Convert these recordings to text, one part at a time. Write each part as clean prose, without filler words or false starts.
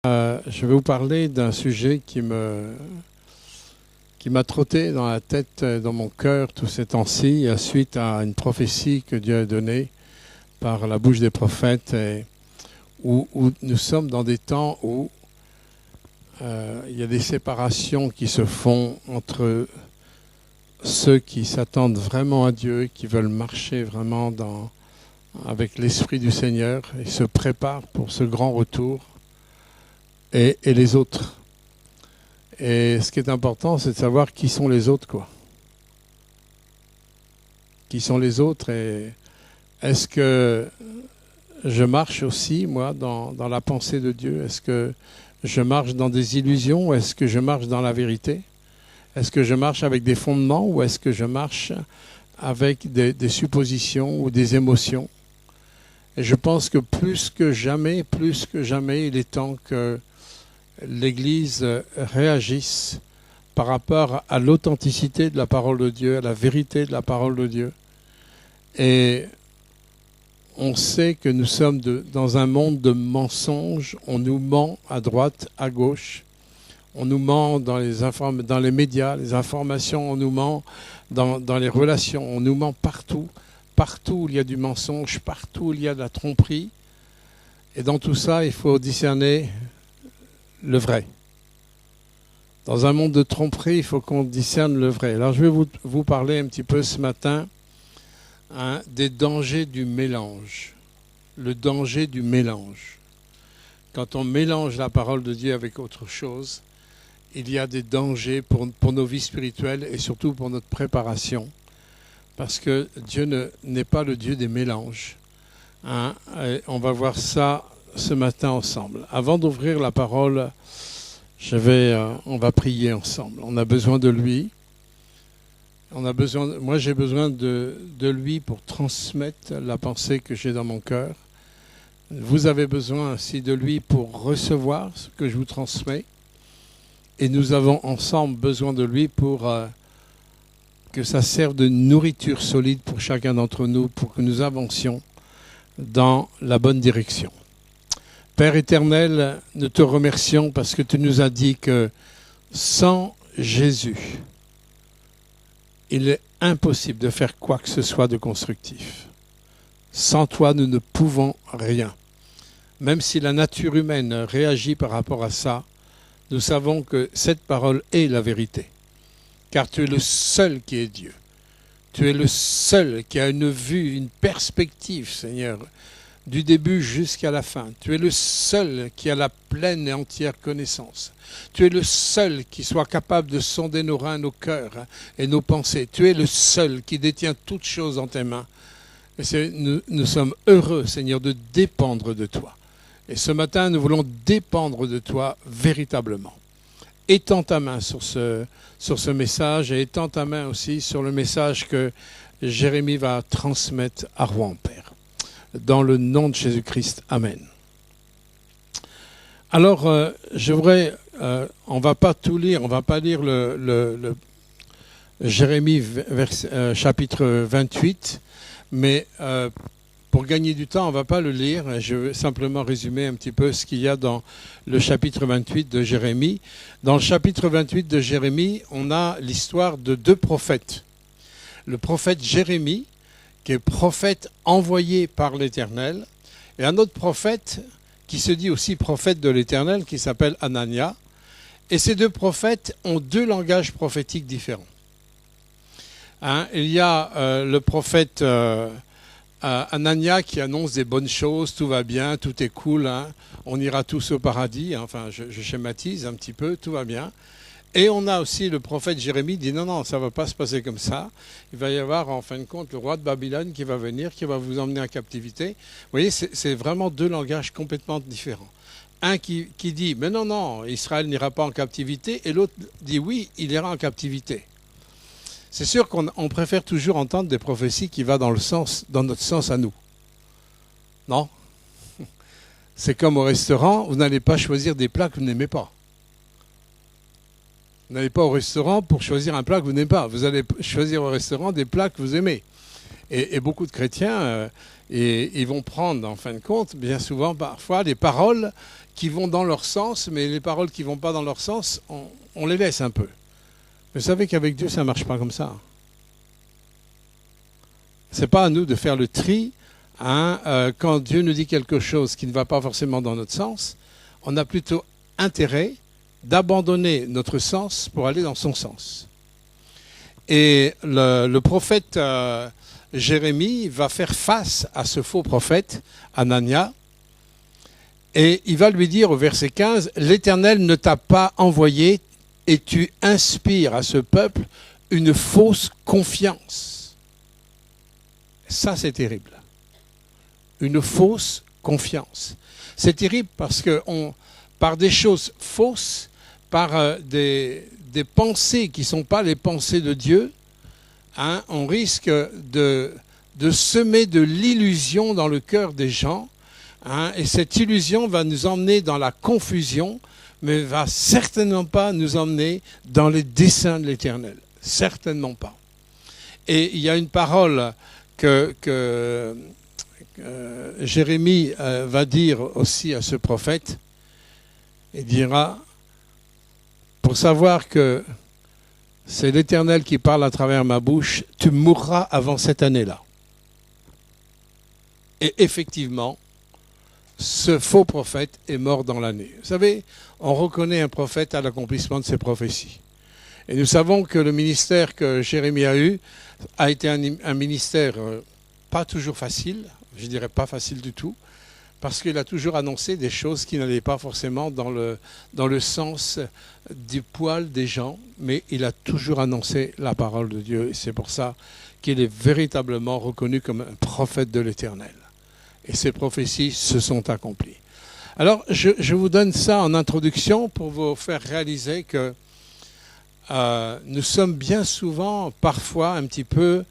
Je vais vous parler d'un sujet qui m'a trotté dans la tête, dans mon cœur tous ces temps-ci, suite à une prophétie que Dieu a donnée par la bouche des prophètes, où nous sommes dans des temps où il y a des séparations qui se font entre ceux qui s'attendent vraiment à Dieu, qui veulent marcher vraiment avec l'Esprit du Seigneur et se préparent pour ce grand retour, et les autres. Et ce qui est important, c'est de savoir qui sont les autres, quoi. Qui sont les autres, et est-ce que je marche aussi, moi, dans la pensée de Dieu? Est-ce que je marche dans des illusions ou est-ce que je marche dans la vérité? Est-ce que je marche avec des fondements ou est-ce que je marche avec des suppositions ou des émotions? Et je pense que plus que jamais, il est temps que l'Église réagisse par rapport à l'authenticité de la parole de Dieu, à la vérité de la parole de Dieu. Et on sait que nous sommes dans un monde de mensonges. On nous ment à droite, à gauche. On nous ment dans les médias, les informations. On nous ment dans les relations. On nous ment partout. Partout où il y a du mensonge, partout où il y a de la tromperie. Et dans tout ça, il faut discerner le vrai. Dans un monde de tromperie, il faut qu'on discerne le vrai. Alors je vais vous parler un petit peu ce matin des dangers du mélange. Le danger du mélange. Quand on mélange la parole de Dieu avec autre chose, il y a des dangers pour nos vies spirituelles et surtout pour notre préparation. Parce que Dieu n'est pas le Dieu des mélanges. On va voir ça ce matin ensemble. Avant d'ouvrir la parole, on va prier ensemble. On a besoin de lui. Moi, j'ai besoin de lui pour transmettre la pensée que j'ai dans mon cœur. Vous avez besoin aussi de lui pour recevoir ce que je vous transmets. Et nous avons ensemble besoin de lui pour que ça serve de nourriture solide pour chacun d'entre nous, pour que nous avancions dans la bonne direction. Père éternel, nous te remercions parce que tu nous as dit que sans Jésus, il est impossible de faire quoi que ce soit de constructif. Sans toi, nous ne pouvons rien. Même si la nature humaine réagit par rapport à ça, nous savons que cette parole est la vérité. Car tu es le seul qui est Dieu. Tu es le seul qui a une vue, une perspective, Seigneur, du début jusqu'à la fin. Tu es le seul qui a la pleine et entière connaissance. Tu es le seul qui soit capable de sonder nos reins, nos cœurs et nos pensées. Tu es le seul qui détient toutes choses en tes mains. Et nous sommes heureux, Seigneur, de dépendre de toi. Et ce matin, nous voulons dépendre de toi véritablement. Étends ta main sur ce message et étends ta main aussi sur le message que Jérémie va transmettre à Rouen, Père. Dans le nom de Jésus-Christ, Amen. Alors, on va pas tout lire, on va pas lire le Jérémie chapitre 28, mais pour gagner du temps, on va pas le lire. Je vais simplement résumer un petit peu ce qu'il y a dans le chapitre 28 de Jérémie. Dans le chapitre 28 de Jérémie, on a l'histoire de deux prophètes. Le prophète Jérémie, qui est prophète envoyé par l'Éternel, et un autre prophète qui se dit aussi prophète de l'Éternel, qui s'appelle Anania. Et ces deux prophètes ont deux langages prophétiques différents. Il y a le prophète Anania qui annonce des bonnes choses, tout va bien, tout est cool, on ira tous au paradis, enfin je schématise un petit peu, tout va bien. Et on a aussi le prophète Jérémie qui dit non, ça ne va pas se passer comme ça. Il va y avoir en fin de compte le roi de Babylone qui va venir, qui va vous emmener en captivité. Vous voyez, c'est vraiment deux langages complètement différents. Un qui dit mais non, Israël n'ira pas en captivité, et l'autre dit oui, il ira en captivité. C'est sûr qu'on préfère toujours entendre des prophéties qui vont dans notre sens à nous. Non? C'est comme au restaurant, vous n'allez pas choisir des plats que vous n'aimez pas. Vous n'allez pas au restaurant pour choisir un plat que vous n'aimez pas. Vous allez choisir au restaurant des plats que vous aimez. Et beaucoup de chrétiens, ils vont prendre, en fin de compte, bien souvent, parfois, des paroles qui vont dans leur sens, mais les paroles qui ne vont pas dans leur sens, on les laisse un peu. Mais vous savez qu'avec Dieu, ça ne marche pas comme ça. Ce n'est pas à nous de faire le tri. Quand Dieu nous dit quelque chose qui ne va pas forcément dans notre sens, on a plutôt intérêt d'abandonner notre sens pour aller dans son sens. Et le prophète Jérémie va faire face à ce faux prophète, Anania, et il va lui dire au verset 15, « L'Éternel ne t'a pas envoyé et tu inspires à ce peuple une fausse confiance. » Ça, c'est terrible. Une fausse confiance. C'est terrible parce que par des choses fausses, par des pensées qui ne sont pas les pensées de Dieu, on risque de semer de l'illusion dans le cœur des gens, et cette illusion va nous emmener dans la confusion, mais ne va certainement pas nous emmener dans les desseins de l'Éternel. Certainement pas. Et il y a une parole que Jérémie va dire aussi à ce prophète. Il dira, pour savoir que c'est l'Éternel qui parle à travers ma bouche, tu mourras avant cette année-là. Et effectivement, ce faux prophète est mort dans l'année. Vous savez, on reconnaît un prophète à l'accomplissement de ses prophéties. Et nous savons que le ministère que Jérémie a eu a été un ministère pas toujours facile, je dirais pas facile du tout, parce qu'il a toujours annoncé des choses qui n'allaient pas forcément dans le sens du poil des gens, mais il a toujours annoncé la parole de Dieu. Et c'est pour ça qu'il est véritablement reconnu comme un prophète de l'Éternel. Et ces prophéties se sont accomplies. Alors, je vous donne ça en introduction pour vous faire réaliser que nous sommes bien souvent, parfois, un petit peu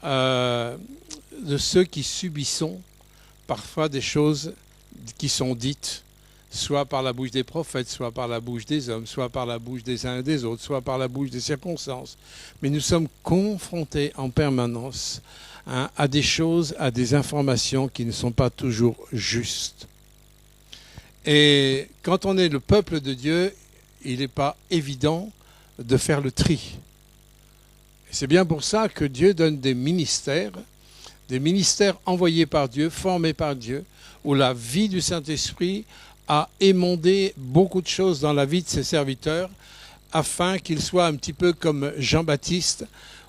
de ceux qui subissons parfois des choses qui sont dites, soit par la bouche des prophètes, soit par la bouche des hommes, soit par la bouche des uns et des autres, soit par la bouche des circonstances. Mais nous sommes confrontés en permanence à des choses, à des informations qui ne sont pas toujours justes. Et quand on est le peuple de Dieu, il n'est pas évident de faire le tri. Et c'est bien pour ça que Dieu donne des ministères envoyés par Dieu, formés par Dieu, où la vie du Saint-Esprit a émondé beaucoup de choses dans la vie de ses serviteurs, afin qu'ils soient un petit peu comme Jean-Baptiste,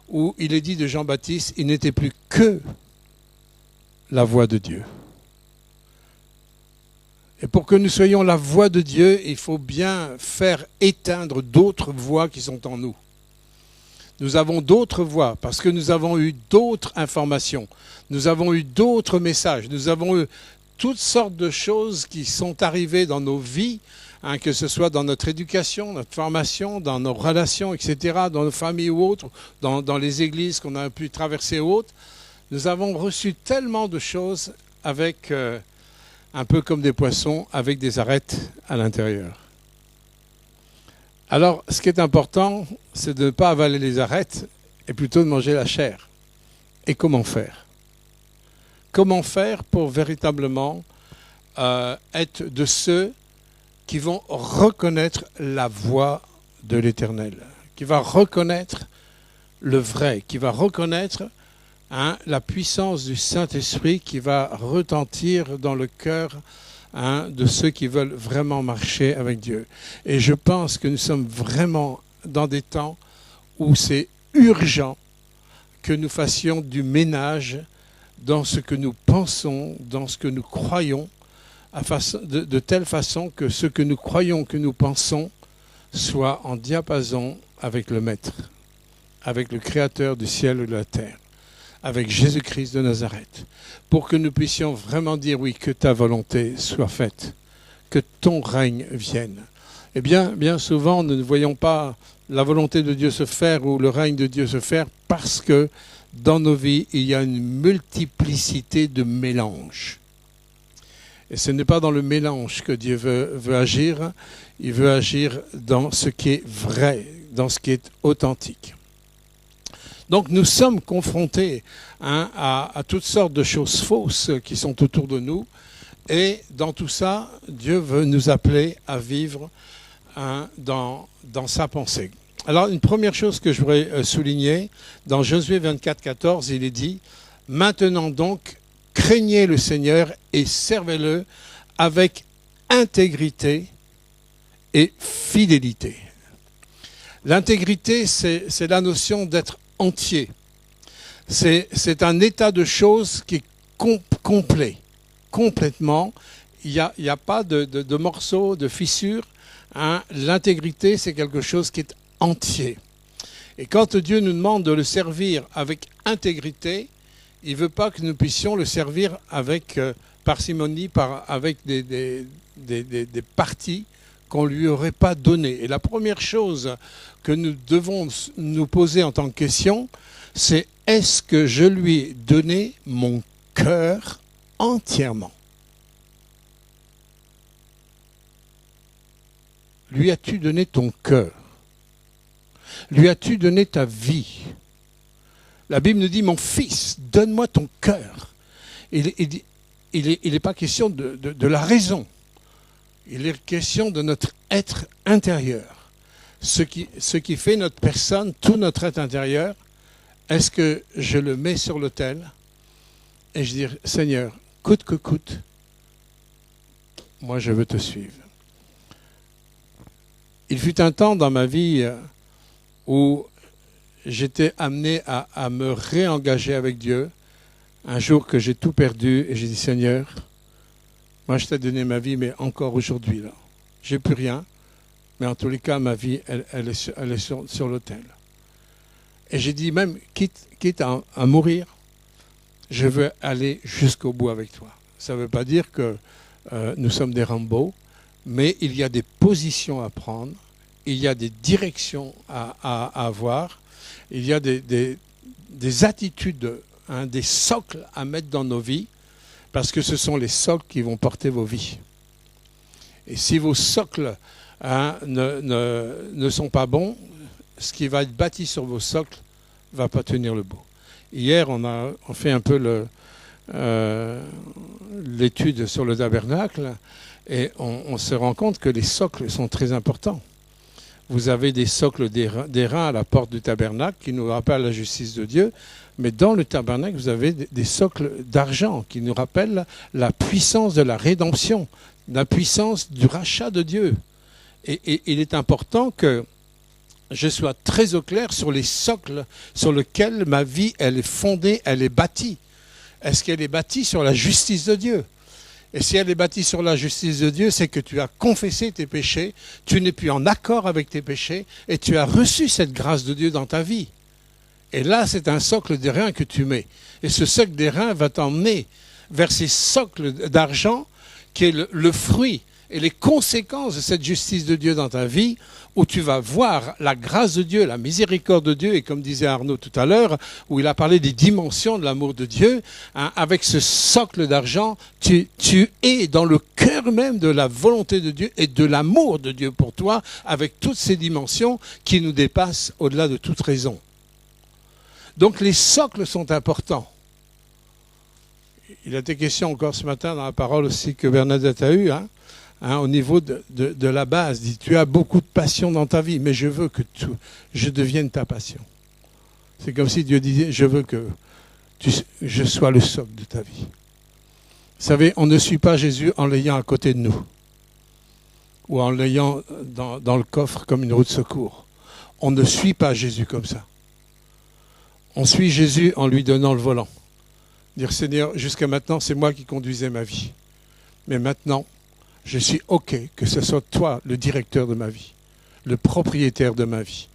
où il est dit de Jean-Baptiste, il n'était plus que la voix de Dieu. Et pour que nous soyons la voix de Dieu, il faut bien faire éteindre d'autres voix qui sont en nous. Nous avons d'autres voix parce que nous avons eu d'autres informations, nous avons eu d'autres messages, nous avons eu toutes sortes de choses qui sont arrivées dans nos vies, que ce soit dans notre éducation, notre formation, dans nos relations, etc., dans nos familles ou autres, dans les églises qu'on a pu traverser ou autres. Nous avons reçu tellement de choses avec, un peu comme des poissons, avec des arêtes à l'intérieur. Alors, ce qui est important, c'est de ne pas avaler les arêtes et plutôt de manger la chair. Et comment faire ? Comment faire pour véritablement être de ceux qui vont reconnaître la voix de l'Éternel, qui va reconnaître le vrai, qui va reconnaître la puissance du Saint-Esprit qui va retentir dans le cœur de ceux qui veulent vraiment marcher avec Dieu. Et je pense que nous sommes vraiment dans des temps où c'est urgent que nous fassions du ménage dans ce que nous pensons, dans ce que nous croyons, de telle façon que ce que nous croyons, que nous pensons, soit en diapason avec le Maître, avec le Créateur du ciel et de la terre, avec Jésus-Christ de Nazareth, pour que nous puissions vraiment dire oui, que ta volonté soit faite, que ton règne vienne. Eh bien souvent, nous ne voyons pas la volonté de Dieu se faire ou le règne de Dieu se faire parce que dans nos vies, il y a une multiplicité de mélanges. Et ce n'est pas dans le mélange que Dieu veut agir, il veut agir dans ce qui est vrai, dans ce qui est authentique. Donc nous sommes confrontés à toutes sortes de choses fausses qui sont autour de nous Et dans tout ça, Dieu veut nous appeler à vivre dans sa pensée. Alors, une première chose que je voudrais souligner, dans Josué 24, 14, il est dit « Maintenant donc, craignez le Seigneur et servez-le avec intégrité et fidélité. » L'intégrité, c'est la notion d'être entier. C'est un état de choses qui est complet, complètement. Il n'y a pas de morceaux, de fissures. Hein. L'intégrité, c'est quelque chose qui est entier. Et quand Dieu nous demande de le servir avec intégrité, il ne veut pas que nous puissions le servir avec parcimonie, avec des parties qu'on ne lui aurait pas données. Et la première chose que nous devons nous poser en tant que question, c'est est-ce que je lui ai donné mon cœur entièrement? Lui as-tu donné ton cœur? Lui as-tu donné ta vie? La Bible nous dit, mon fils, donne-moi ton cœur. Il n'est pas question de la raison. Il est question de notre être intérieur. Ce qui fait notre personne, tout notre être intérieur, est-ce que je le mets sur l'autel et je dis, Seigneur, coûte que coûte, moi je veux te suivre. Il fut un temps dans ma vie où j'étais amené à me réengager avec Dieu. Un jour que j'ai tout perdu et j'ai dit, Seigneur, moi je t'ai donné ma vie, mais encore aujourd'hui, là, j'ai plus rien. Mais en tous les cas, ma vie, elle est sur l'autel. Et j'ai dit, même quitte à mourir, je veux aller jusqu'au bout avec toi. Ça ne veut pas dire que nous sommes des Rambo, mais il y a des positions à prendre, il y a des directions à avoir, il y a des attitudes, hein, des socles à mettre dans nos vies, parce que ce sont les socles qui vont porter vos vies. Et si vos socles ne sont pas bons, ce qui va être bâti sur vos socles ne va pas tenir le bout. Hier, on fait un peu l'étude sur le tabernacle et on se rend compte que les socles sont très importants. Vous avez des socles d'airain à la porte du tabernacle qui nous rappellent la justice de Dieu, mais dans le tabernacle, vous avez des socles d'argent qui nous rappellent la puissance de la rédemption, la puissance du rachat de Dieu. Et il est important que je sois très au clair sur les socles sur lesquels ma vie elle est fondée, elle est bâtie. Est-ce qu'elle est bâtie sur la justice de Dieu? Et si elle est bâtie sur la justice de Dieu, c'est que tu as confessé tes péchés, tu n'es plus en accord avec tes péchés, et tu as reçu cette grâce de Dieu dans ta vie. Et là, c'est un socle d'airain que tu mets. Et ce socle d'airain va t'emmener vers ces socles d'argent qui est le fruit et les conséquences de cette justice de Dieu dans ta vie, où tu vas voir la grâce de Dieu, la miséricorde de Dieu, et comme disait Arnaud tout à l'heure, où il a parlé des dimensions de l'amour de Dieu, hein, avec ce socle d'argent, tu es dans le cœur même de la volonté de Dieu et de l'amour de Dieu pour toi, avec toutes ces dimensions qui nous dépassent au-delà de toute raison. Donc les socles sont importants. Il a été question encore ce matin dans la parole aussi que Bernadette a eue, au niveau de la base. Il dit, tu as beaucoup de passion dans ta vie, mais je veux que je devienne ta passion. C'est comme si Dieu disait, je veux que je sois le socle de ta vie. Vous savez, on ne suit pas Jésus en l'ayant à côté de nous, ou en l'ayant dans le coffre comme une roue de secours. On ne suit pas Jésus comme ça. On suit Jésus en lui donnant le volant. Dire, Seigneur, jusqu'à maintenant, c'est moi qui conduisais ma vie. Mais maintenant, je suis OK que ce soit toi le directeur de ma vie, le propriétaire de ma vie.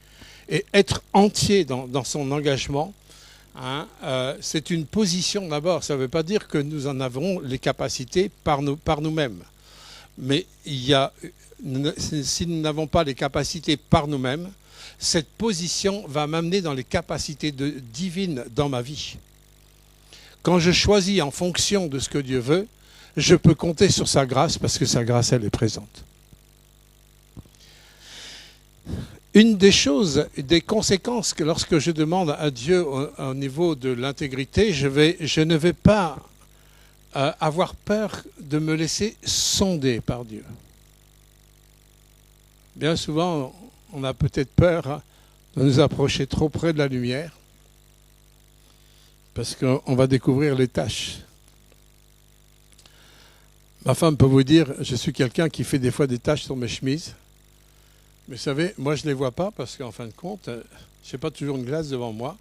Et être entier dans son engagement, c'est une position d'abord. Ça ne veut pas dire que nous en avons les capacités par nous-mêmes. Mais si nous n'avons pas les capacités par nous-mêmes, cette position va m'amener dans les capacités divines dans ma vie. Quand je choisis en fonction de ce que Dieu veut, je peux compter sur sa grâce parce que sa grâce, elle est présente. Une des choses, des conséquences que lorsque je demande à Dieu au niveau de l'intégrité, je ne vais pas avoir peur de me laisser sonder par Dieu. Bien souvent, on a peut-être peur de nous approcher trop près de la lumière parce qu'on va découvrir les taches. Ma femme peut vous dire, je suis quelqu'un qui fait des fois des taches sur mes chemises. Mais vous savez, moi je ne les vois pas parce qu'en fin de compte, je n'ai pas toujours une glace devant moi.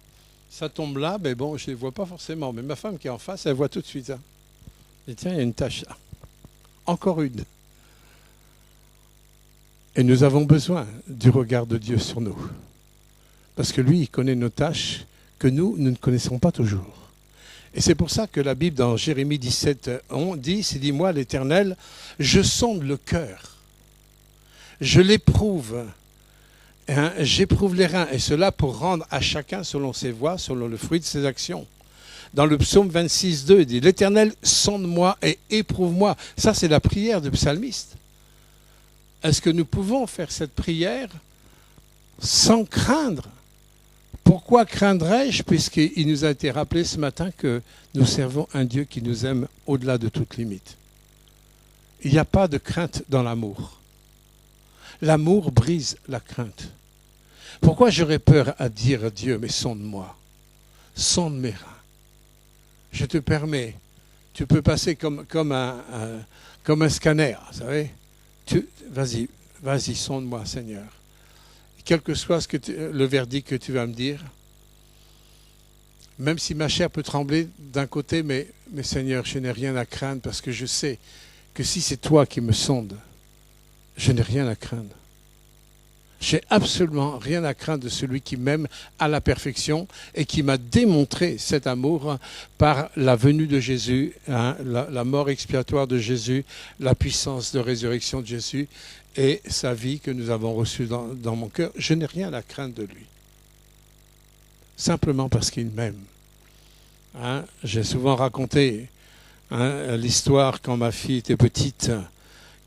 Ça tombe là, mais bon, je ne les vois pas forcément. Mais ma femme qui est en face, elle voit tout de suite. Hein. Et tiens, il y a une tache là. Encore une. Et nous avons besoin du regard de Dieu sur nous. Parce que lui, il connaît nos tâches que nous ne connaissons pas toujours. Et c'est pour ça que la Bible, dans Jérémie 17, on dit, c'est dit, moi, l'Éternel, je sonde le cœur. Je l'éprouve. Hein, j'éprouve les reins. Et cela pour rendre à chacun selon ses voies, selon le fruit de ses actions. Dans le psaume 26, 2, il dit, l'Éternel, sonde-moi et éprouve-moi. Ça, c'est la prière du psalmiste. Est-ce que nous pouvons faire cette prière sans craindre? Pourquoi craindrais-je? Puisqu'il nous a été rappelé ce matin que nous servons un Dieu qui nous aime au-delà de toute limite. Il n'y a pas de crainte dans l'amour. L'amour brise la crainte. Pourquoi j'aurais peur à dire à Dieu, mais sonde-moi, sonde mes reins. Je te permets, tu peux passer comme un scanner, vous savez. Vas-y, sonde-moi, Seigneur. Quel que soit le verdict que tu vas me dire, même si ma chair peut trembler d'un côté, mais Seigneur, je n'ai rien à craindre parce que je sais que si c'est toi qui me sondes, je n'ai rien à craindre. J'ai absolument rien à craindre de celui qui m'aime à la perfection et qui m'a démontré cet amour par la venue de Jésus, hein, la mort expiatoire de Jésus, la puissance de résurrection de Jésus et sa vie que nous avons reçue dans mon cœur. Je n'ai rien à craindre de lui. Simplement parce qu'il m'aime. Hein, j'ai souvent raconté l'histoire quand ma fille était petite,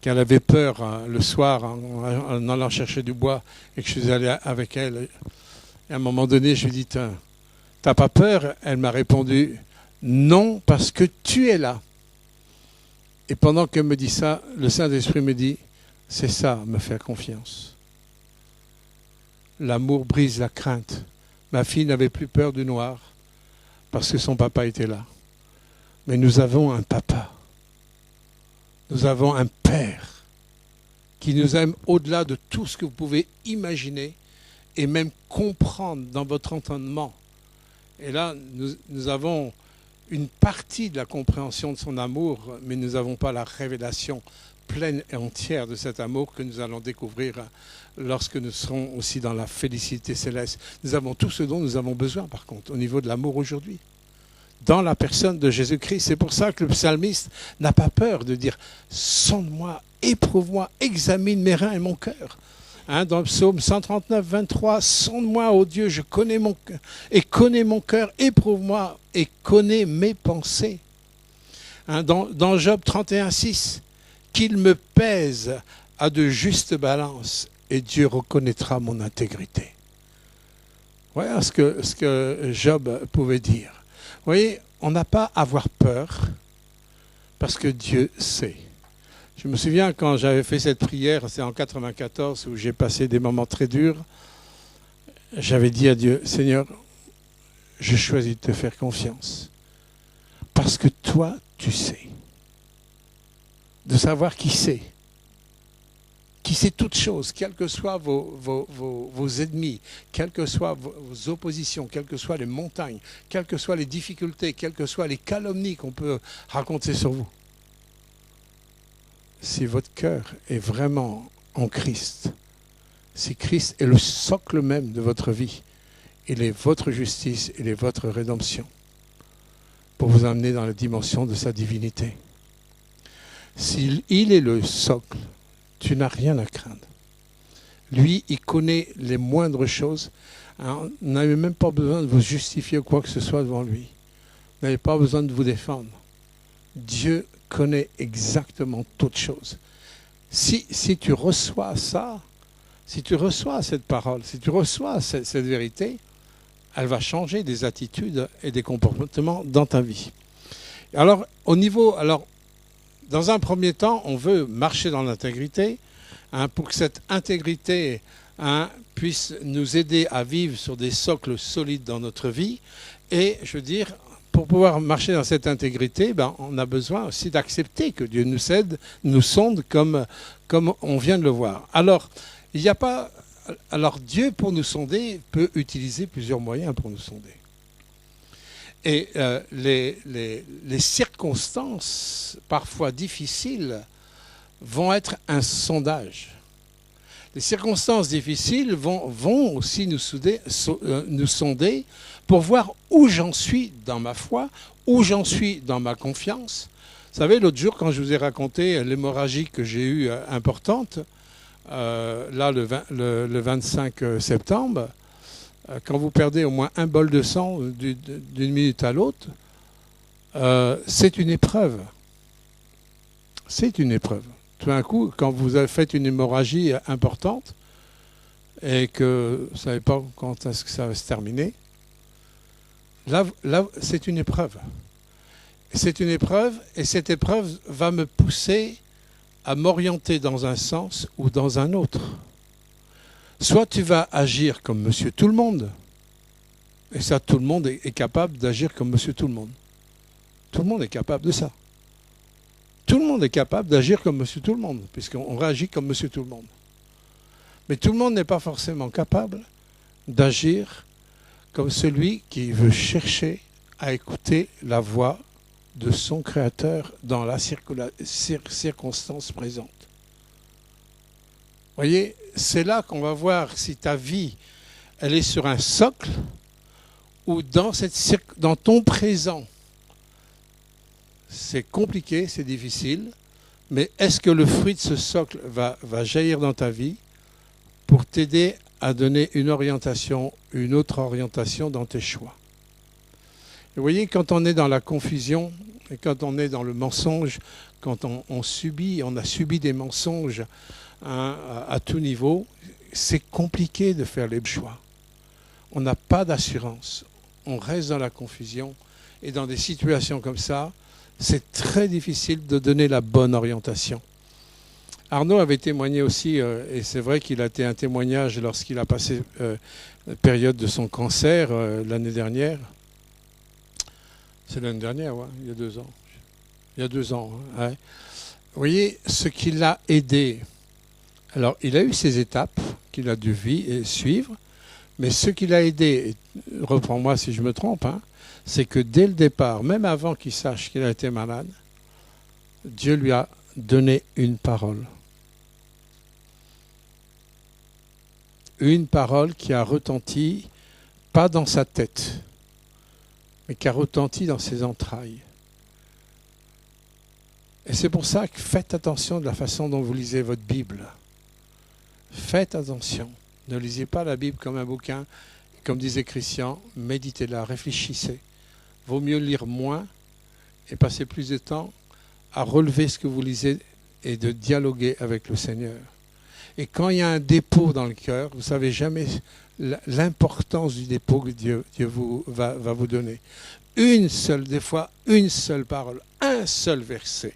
qu'elle avait peur le soir en allant chercher du bois et que je suis allé avec elle. Et à un moment donné, je lui ai dit, t'as pas peur? Elle m'a répondu, non, parce que tu es là. Et pendant qu'elle me dit ça, le Saint-Esprit me dit, c'est ça, me faire confiance. L'amour brise la crainte. Ma fille n'avait plus peur du noir parce que son papa était là. Mais nous avons un papa. Nous avons un Père qui nous aime au-delà de tout ce que vous pouvez imaginer et même comprendre dans votre entendement. Et là, nous avons une partie de la compréhension de son amour, mais nous n'avons pas la révélation pleine et entière de cet amour que nous allons découvrir lorsque nous serons aussi dans la félicité céleste. Nous avons tout ce dont nous avons besoin, par contre, au niveau de l'amour aujourd'hui. Dans la personne de Jésus-Christ. C'est pour ça que le psalmiste n'a pas peur de dire « Sonde-moi, éprouve-moi, examine mes reins et mon cœur ». Hein, dans le psaume 139, 23, « Sonde-moi, ô Dieu, je connais mon cœur, et connais mon cœur, éprouve-moi et connais mes pensées ». Hein, dans Job 31, 6, « Qu'il me pèse à de justes balances, et Dieu reconnaîtra mon intégrité ». Voilà ce que Job pouvait dire. Vous voyez, on n'a pas à avoir peur parce que Dieu sait. Je me souviens quand j'avais fait cette prière, c'est en 94 où j'ai passé des moments très durs. J'avais dit à Dieu, Seigneur, je choisis de te faire confiance parce que toi, tu sais. De savoir qui sait toutes choses, quels que soient vos ennemis, quelles que soient vos oppositions, quelles que soient les montagnes, quelles que soient les difficultés, quelles que soient les calomnies qu'on peut raconter sur vous. Si votre cœur est vraiment en Christ, si Christ est le socle même de votre vie, il est votre justice, il est votre rédemption pour vous amener dans la dimension de sa divinité. S'il est le socle, tu n'as rien à craindre. Lui, il connaît les moindres choses. Alors, vous n'avez même pas besoin de vous justifier ou quoi que ce soit devant lui. Vous n'avez pas besoin de vous défendre. Dieu connaît exactement toutes choses. Si tu reçois ça, si tu reçois cette parole, si tu reçois cette vérité, elle va changer des attitudes et des comportements dans ta vie. Alors, dans un premier temps, on veut marcher dans l'intégrité, pour que cette intégrité puisse nous aider à vivre sur des socles solides dans notre vie. Et je veux dire, pour pouvoir marcher dans cette intégrité, on a besoin aussi d'accepter que Dieu nous sonde comme on vient de le voir. Alors, Dieu, pour nous sonder, peut utiliser plusieurs moyens pour nous sonder. Et les circonstances, parfois difficiles, vont être un sondage. Les circonstances difficiles vont aussi nous sonder pour voir où j'en suis dans ma foi, où j'en suis dans ma confiance. Vous savez, l'autre jour, quand je vous ai raconté l'hémorragie que j'ai eue importante, le 25 septembre, quand vous perdez au moins un bol de sang d'une minute à l'autre, c'est une épreuve. C'est une épreuve. Tout d'un coup, quand vous avez fait une hémorragie importante et que vous ne savez pas quand est-ce que ça va se terminer, là c'est une épreuve. C'est une épreuve, et cette épreuve va me pousser à m'orienter dans un sens ou dans un autre. Soit tu vas agir comme monsieur tout le monde, et ça, tout le monde est capable d'agir comme monsieur tout le monde. Tout le monde est capable de ça. Tout le monde est capable d'agir comme monsieur tout le monde, puisqu'on réagit comme monsieur tout le monde. Mais tout le monde n'est pas forcément capable d'agir comme celui qui veut chercher à écouter la voix de son Créateur dans la circonstance présente. Vous voyez, c'est là qu'on va voir si ta vie, elle est sur un socle ou dans ton présent. C'est compliqué, c'est difficile, mais est-ce que le fruit de ce socle va jaillir dans ta vie pour t'aider à donner une autre orientation dans tes choix? Et vous voyez, quand on est dans la confusion, et quand on est dans le mensonge, quand on a subi des mensonges à tout niveau, c'est compliqué de faire les choix. On n'a pas d'assurance, on reste dans la confusion, et dans des situations comme ça, c'est très difficile de donner la bonne orientation. Arnaud avait témoigné aussi, et c'est vrai qu'il a été un témoignage lorsqu'il a passé la période de son cancer l'année dernière. C'est l'année dernière, ouais, il y a 2 ans. Il y a 2 ans. Hein, ouais. Vous voyez, ce qui l'a aidé, alors il a eu ses étapes qu'il a dû suivre, mais ce qui l'a aidé, reprends-moi si je me trompe, c'est que dès le départ, même avant qu'il sache qu'il a été malade, Dieu lui a donné une parole. Une parole qui a retenti, pas dans sa tête, mais qui a retenti dans ses entrailles. Et c'est pour ça que faites attention de la façon dont vous lisez votre Bible. Faites attention. Ne lisez pas la Bible comme un bouquin. Comme disait Christian, méditez-la, réfléchissez. Vaut mieux lire moins et passer plus de temps à relever ce que vous lisez et de dialoguer avec le Seigneur. Et quand il y a un dépôt dans le cœur, vous ne savez jamais l'importance du dépôt que Dieu va vous donner. Des fois, une seule parole, un seul verset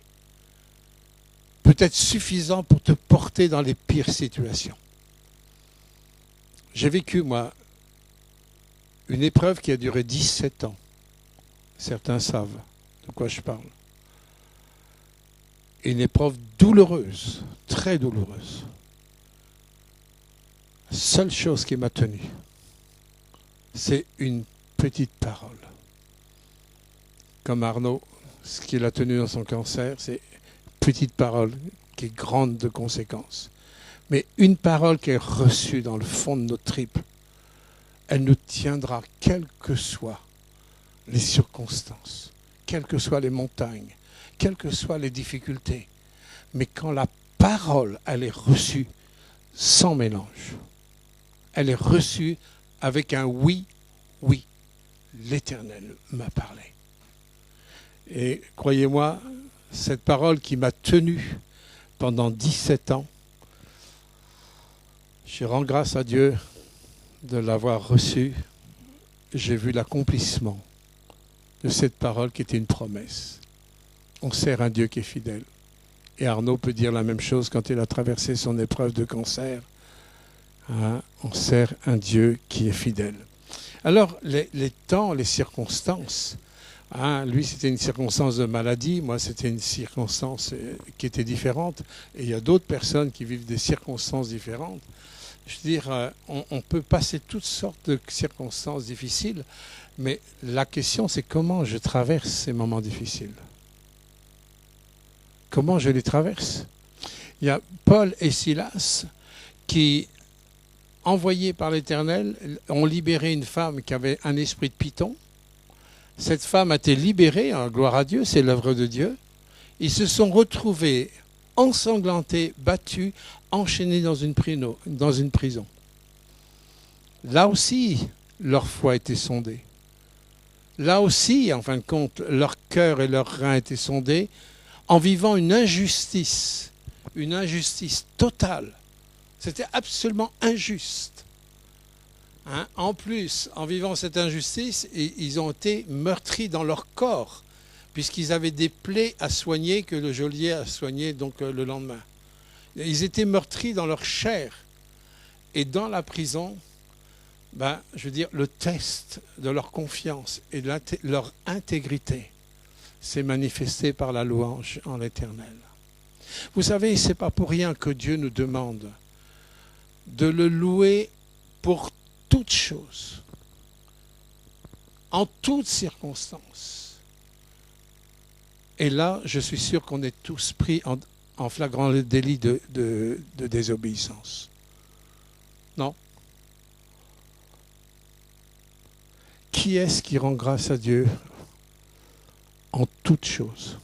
peut être suffisant pour te porter dans les pires situations. J'ai vécu, moi, une épreuve qui a duré 17 ans. Certains savent de quoi je parle. Une épreuve douloureuse, très douloureuse. La seule chose qui m'a tenu, c'est une petite parole. Comme Arnaud, ce qui l'a tenu dans son cancer, c'est une petite parole qui est grande de conséquences. Mais une parole qui est reçue dans le fond de nos tripes, elle nous tiendra quelles que soient les circonstances, quelles que soient les montagnes, quelles que soient les difficultés. Mais quand la parole, elle est reçue sans mélange, elle est reçue avec un oui, oui, l'Éternel m'a parlé. Et croyez-moi, cette parole qui m'a tenu pendant 17 ans, je rends grâce à Dieu de l'avoir reçue. J'ai vu l'accomplissement de cette parole qui était une promesse. On sert un Dieu qui est fidèle. Et Arnaud peut dire la même chose quand il a traversé son épreuve de cancer. Hein, on sert un Dieu qui est fidèle. Alors, les temps, les circonstances, hein, lui c'était une circonstance de maladie, moi c'était une circonstance qui était différente, et il y a d'autres personnes qui vivent des circonstances différentes. Je veux dire, on peut passer toutes sortes de circonstances difficiles, mais la question c'est comment je traverse ces moments difficiles. Comment je les traverse? Il y a Paul et Silas qui, envoyés par l'Éternel, ont libéré une femme qui avait un esprit de python. Cette femme a été libérée, hein, gloire à Dieu, c'est l'œuvre de Dieu. Ils se sont retrouvés ensanglantés, battus, enchaînés dans une prison. Là aussi, leur foi était sondée. Là aussi, en fin de compte, leur cœur et leurs reins étaient sondés en vivant une injustice totale. C'était absolument injuste. Hein? En plus, en vivant cette injustice, ils ont été meurtris dans leur corps, puisqu'ils avaient des plaies à soigner que le geôlier a soigné donc le lendemain. Ils étaient meurtris dans leur chair. Et dans la prison, je veux dire, le test de leur confiance et de leur intégrité s'est manifesté par la louange en l'Éternel. Vous savez, ce n'est pas pour rien que Dieu nous demande de le louer pour toutes choses, en toutes circonstances. Et là, je suis sûr qu'on est tous pris en flagrant délit de désobéissance. Non? Qui est-ce qui rend grâce à Dieu en toutes choses?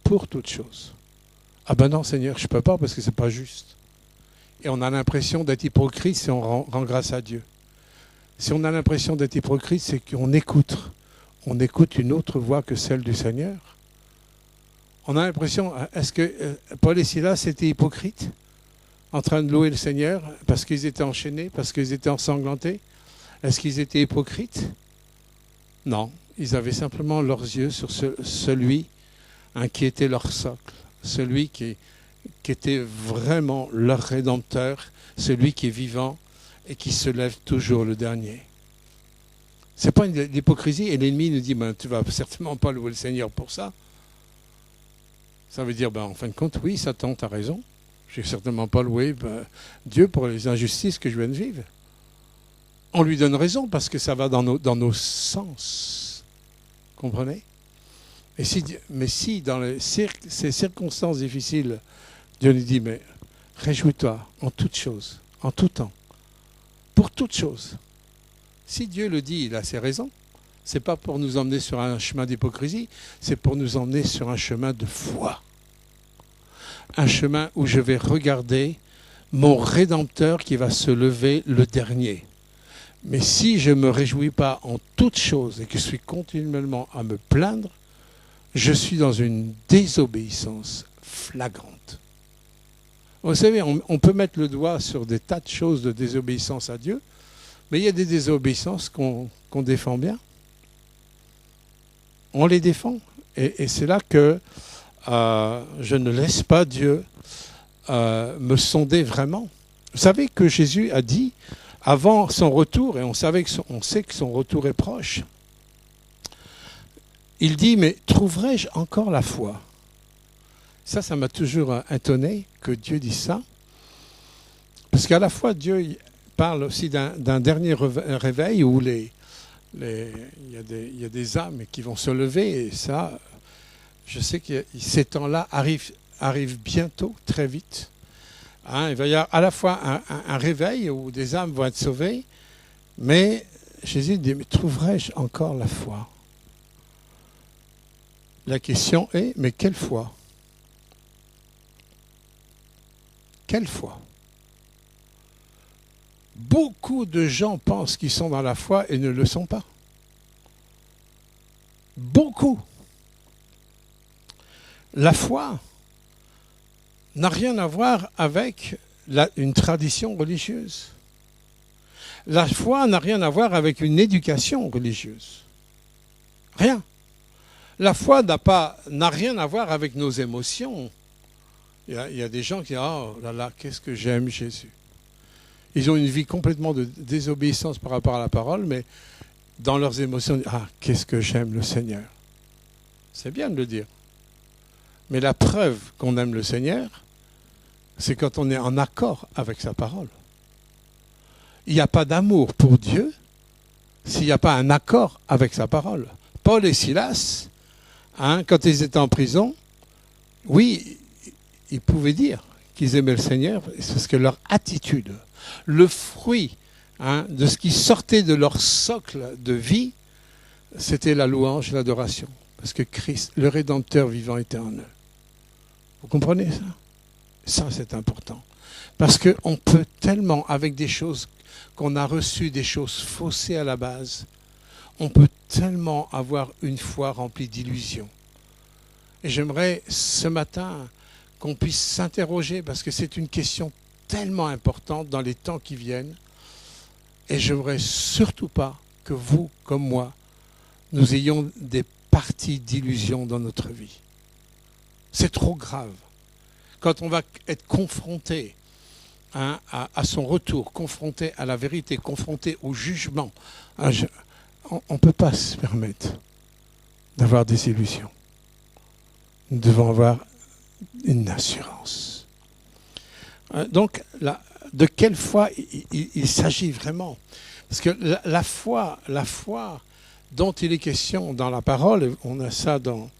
Pour toutes choses. Ah ben non, Seigneur, je ne peux pas parce que ce n'est pas juste. Et on a l'impression d'être hypocrite si on rend grâce à Dieu. Si on a l'impression d'être hypocrite, c'est qu'on écoute. On écoute une autre voix que celle du Seigneur. On a l'impression, est-ce que Paul et Silas étaient hypocrites en train de louer le Seigneur parce qu'ils étaient enchaînés, parce qu'ils étaient ensanglantés? Est-ce qu'ils étaient hypocrites? Non, ils avaient simplement leurs yeux sur celui qui était leur socle, celui qui était vraiment leur Rédempteur, celui qui est vivant et qui se lève toujours le dernier. Ce n'est pas une hypocrisie, et l'ennemi nous dit tu ne vas certainement pas louer le Seigneur pour ça. Ça veut dire, en fin de compte, oui, Satan, tu as raison. Je n'ai certainement pas loué Dieu pour les injustices que je viens de vivre. On lui donne raison parce que ça va dans nos sens. Comprenez? Mais si dans ces circonstances difficiles, Dieu nous dit, mais réjouis-toi en toutes choses, en tout temps, pour toutes choses. Si Dieu le dit, il a ses raisons. Ce n'est pas pour nous emmener sur un chemin d'hypocrisie, c'est pour nous emmener sur un chemin de foi. Un chemin où je vais regarder mon Rédempteur qui va se lever le dernier. Mais si je ne me réjouis pas en toutes choses et que je suis continuellement à me plaindre, je suis dans une désobéissance flagrante. Vous savez, on peut mettre le doigt sur des tas de choses de désobéissance à Dieu, mais il y a des désobéissances qu'on défend bien. On les défend. Et c'est là que je ne laisse pas Dieu me sonder vraiment. Vous savez que Jésus a dit, avant son retour, et on sait que son retour est proche, il dit, mais trouverai-je encore la foi? Ça m'a toujours étonné que Dieu dise ça. Parce qu'à la fois, Dieu parle aussi d'un dernier réveil où il y a des âmes qui vont se lever. Et ça, je sais que ces temps-là arrivent bientôt, très vite. Hein, il va y avoir à la fois un réveil où des âmes vont être sauvées, mais Jésus dit, mais trouverai-je encore la foi? La question est, mais quelle foi? Quelle foi? Beaucoup de gens pensent qu'ils sont dans la foi et ne le sont pas. Beaucoup. La foi n'a rien à voir avec une tradition religieuse. La foi n'a rien à voir avec une éducation religieuse. Rien. La foi n'a rien à voir avec nos émotions. Il y a des gens qui disent « Oh là là, qu'est-ce que j'aime Jésus ». Ils ont une vie complètement de désobéissance par rapport à la parole, mais dans leurs émotions, ils disent « Ah, qu'est-ce que j'aime le Seigneur ». C'est bien de le dire. Mais la preuve qu'on aime le Seigneur, c'est quand on est en accord avec sa parole. Il n'y a pas d'amour pour Dieu s'il n'y a pas un accord avec sa parole. Paul et Silas, quand ils étaient en prison, oui, ils pouvaient dire qu'ils aimaient le Seigneur, parce que leur attitude, le fruit de ce qui sortait de leur socle de vie, c'était la louange, l'adoration. Parce que Christ, le Rédempteur vivant, était en eux. Vous comprenez ça? Ça, c'est important. Parce qu'on peut tellement, avec des choses qu'on a reçues, des choses faussées à la base, on peut tellement avoir une foi remplie d'illusions. Et j'aimerais ce matin qu'on puisse s'interroger, parce que c'est une question tellement importante dans les temps qui viennent. Et je ne voudrais surtout pas que vous, comme moi, nous ayons des parties d'illusions dans notre vie. C'est trop grave. Quand on va être confronté à son retour, confronté à la vérité, confronté au jugement, on ne peut pas se permettre d'avoir des illusions. Nous devons avoir une assurance. Donc, de quelle foi il s'agit vraiment? Parce que la foi dont il est question dans la parole, on a ça dans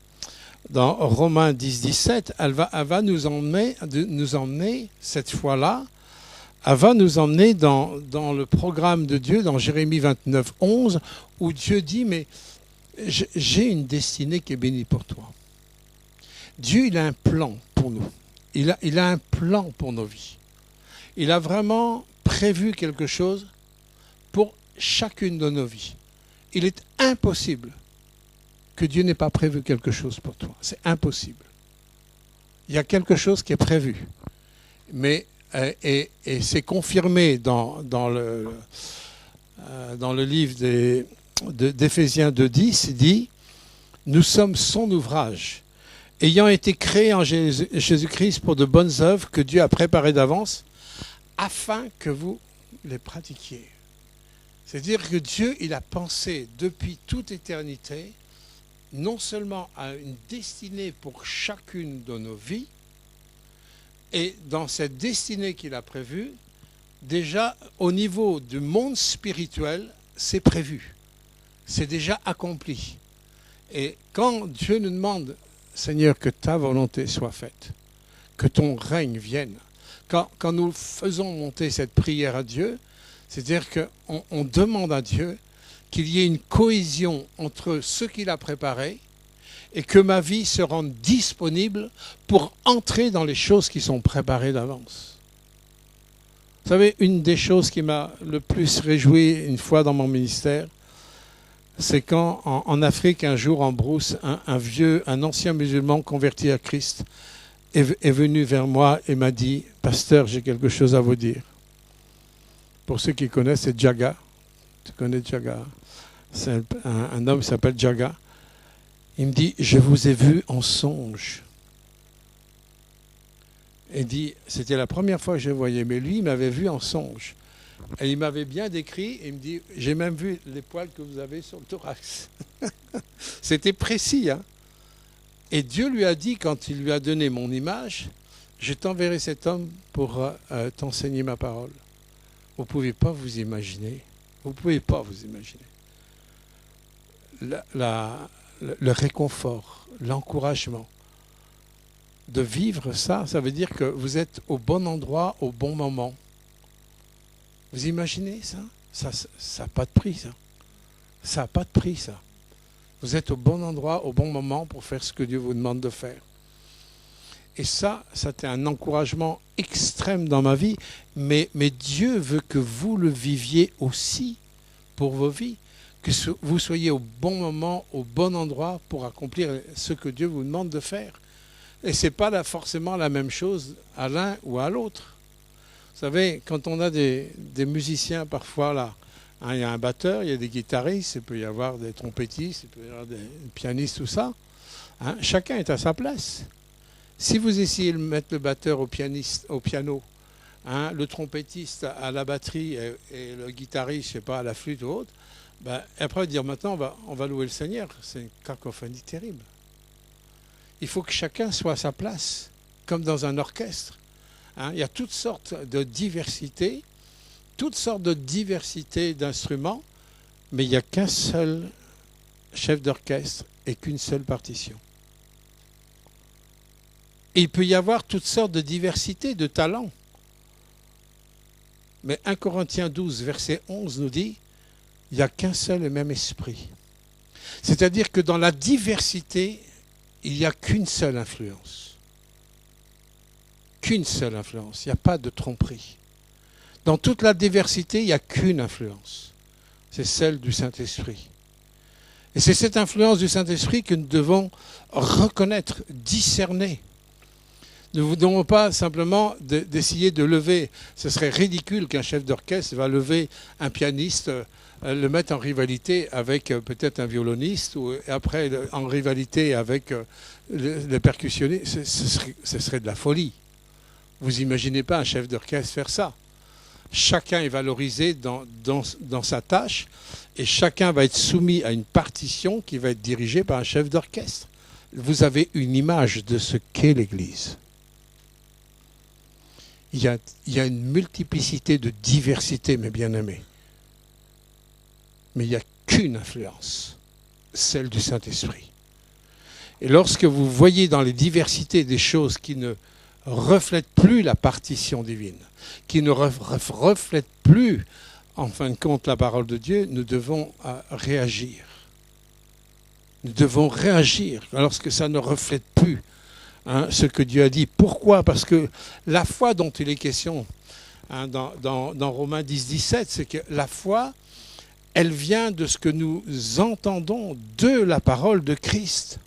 Romains 10, 17, elle va nous emmener cette fois-là, elle va nous emmener dans le programme de Dieu, dans Jérémie 29, 11, où Dieu dit, mais j'ai une destinée qui est bénie pour toi. Dieu, il a un plan pour nous. Il a un plan pour nos vies. Il a vraiment prévu quelque chose pour chacune de nos vies. Il est impossible que Dieu n'ait pas prévu quelque chose pour toi. C'est impossible. Il y a quelque chose qui est prévu. Mais, et c'est confirmé dans le livre d'Éphésiens 2.10, il dit « Nous sommes son ouvrage, ayant été créés en Jésus-Christ pour de bonnes œuvres que Dieu a préparées d'avance, afin que vous les pratiquiez. » C'est-à-dire que Dieu, il a pensé depuis toute éternité, non seulement à une destinée pour chacune de nos vies, et dans cette destinée qu'il a prévue, déjà au niveau du monde spirituel, c'est prévu. C'est déjà accompli. Et quand Dieu nous demande, Seigneur, que ta volonté soit faite, que ton règne vienne, quand nous faisons monter cette prière à Dieu, c'est-à-dire qu'on demande à Dieu qu'il y ait une cohésion entre ce qu'il a préparé et que ma vie se rende disponible pour entrer dans les choses qui sont préparées d'avance. Vous savez, une des choses qui m'a le plus réjoui une fois dans mon ministère, c'est quand en Afrique, un jour en brousse, un ancien musulman converti à Christ est venu vers moi et m'a dit « Pasteur, j'ai quelque chose à vous dire ». Pour ceux qui connaissent, c'est Djaga. Tu connais Djaga? C'est un homme qui s'appelle Djaga. Il me dit, je vous ai vu en songe. Il dit, c'était la première fois que je le voyais, mais lui, il m'avait vu en songe. Et il m'avait bien décrit, et il me dit, j'ai même vu les poils que vous avez sur le thorax. C'était précis, hein. Et Dieu lui a dit, quand il lui a donné mon image, je t'enverrai cet homme pour t'enseigner ma parole. Vous ne pouvez pas vous imaginer. Vous ne pouvez pas vous imaginer. Le réconfort, l'encouragement de vivre ça, ça veut dire que vous êtes au bon endroit, au bon moment. Vous imaginez ça? Ça n'a pas de prix, ça. Ça n'a pas de prix, ça. Vous êtes au bon endroit, au bon moment pour faire ce que Dieu vous demande de faire. Et ça, c'était un encouragement extrême dans ma vie, mais Dieu veut que vous le viviez aussi pour vos vies, que vous soyez au bon moment, au bon endroit pour accomplir ce que Dieu vous demande de faire. Et ce n'est pas forcément la même chose à l'un ou à l'autre. Vous savez, quand on a des musiciens parfois là, il y a un batteur, il y a des guitaristes, il peut y avoir des trompettistes, il peut y avoir des pianistes, tout ça. Hein, chacun est à sa place. Si vous essayez de mettre le batteur au piano, hein, le trompettiste à la batterie et le guitariste, je sais pas, à la flûte ou autre, ben, après dire maintenant on va louer le Seigneur, c'est une cacophonie terrible. Il faut que chacun soit à sa place, comme dans un orchestre. Hein, il y a toutes sortes de diversités d'instruments, mais il n'y a qu'un seul chef d'orchestre et qu'une seule partition. Et il peut y avoir toutes sortes de diversités de talents. Mais 1 Corinthiens 12, verset 11 nous dit, il n'y a qu'un seul et même esprit. C'est-à-dire que dans la diversité, il n'y a qu'une seule influence. Qu'une seule influence. Il n'y a pas de tromperie. Dans toute la diversité, il n'y a qu'une influence. C'est celle du Saint-Esprit. Et c'est cette influence du Saint-Esprit que nous devons reconnaître, discerner. Nous ne devons pas simplement d'essayer de lever. Ce serait ridicule qu'un chef d'orchestre va lever un pianiste, le mettre en rivalité avec peut-être un violoniste, ou après en rivalité avec le percussionniste. Ce serait de la folie. Vous imaginez pas un chef d'orchestre faire ça. Chacun est valorisé dans sa tâche et chacun va être soumis à une partition qui va être dirigée par un chef d'orchestre. Vous avez une image de ce qu'est l'Église. Il y a une multiplicité de diversité, mes bien-aimés. Mais il n'y a qu'une influence, celle du Saint-Esprit. Et lorsque vous voyez dans les diversités des choses qui ne reflètent plus la partition divine, qui ne reflètent plus, en fin de compte, la parole de Dieu, nous devons réagir. Nous devons réagir lorsque ça ne reflète plus ce que Dieu a dit. Pourquoi? Parce que la foi dont il est question dans Romains 10, 17, c'est que la foi, elle vient de ce que nous entendons de la parole de Christ.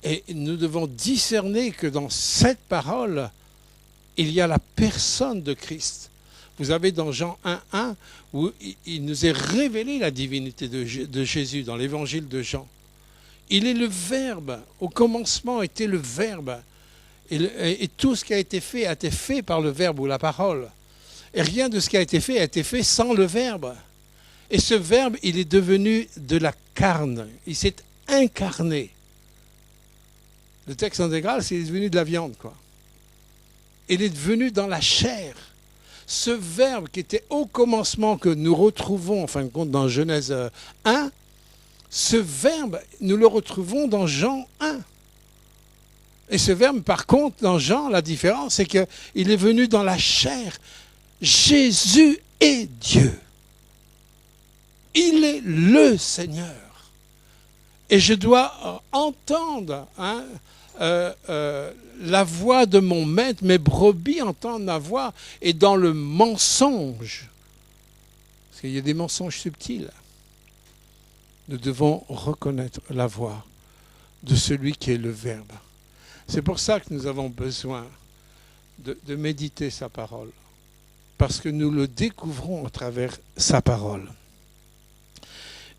Et nous devons discerner que dans cette parole, il y a la personne de Christ. Vous avez dans Jean 1,1 où il nous est révélé la divinité de Jésus dans l'évangile de Jean. Il est le Verbe. Au commencement était le Verbe. Et tout ce qui a été fait par le Verbe ou la parole. Et rien de ce qui a été fait sans le Verbe. Et ce Verbe, il est devenu de la carne. Il s'est incarné. Le texte intégral, c'est qu'il est devenu de la viande, quoi. Il est devenu dans la chair. Ce Verbe qui était au commencement, que nous retrouvons, en fin de compte, dans Genèse 1, ce Verbe, nous le retrouvons dans Jean 1. Et ce Verbe, par contre, dans Jean, la différence, c'est qu'il est venu dans la chair. Jésus est Dieu. Il est le Seigneur. Et je dois entendre la voix de mon maître, mes brebis entendent ma voix, et dans le mensonge, parce qu'il y a des mensonges subtils, nous devons reconnaître la voix de celui qui est le Verbe. C'est pour ça que nous avons besoin de méditer sa parole, parce que nous le découvrons à travers sa parole.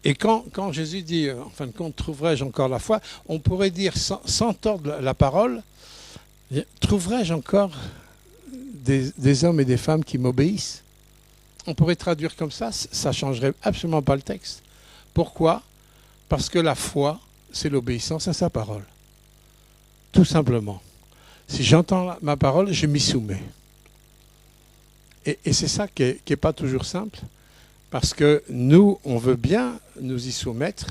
Et quand Jésus dit, en fin de compte, trouverai-je encore la foi, on pourrait dire, sans tordre la parole, trouverai-je encore des hommes et des femmes qui m'obéissent? On pourrait traduire comme ça ne changerait absolument pas le texte. Pourquoi? Parce que la foi, c'est l'obéissance à sa parole. Tout simplement. Si j'entends ma parole, je m'y soumets. Et c'est ça qui est pas toujours simple. Parce que nous, on veut bien nous y soumettre,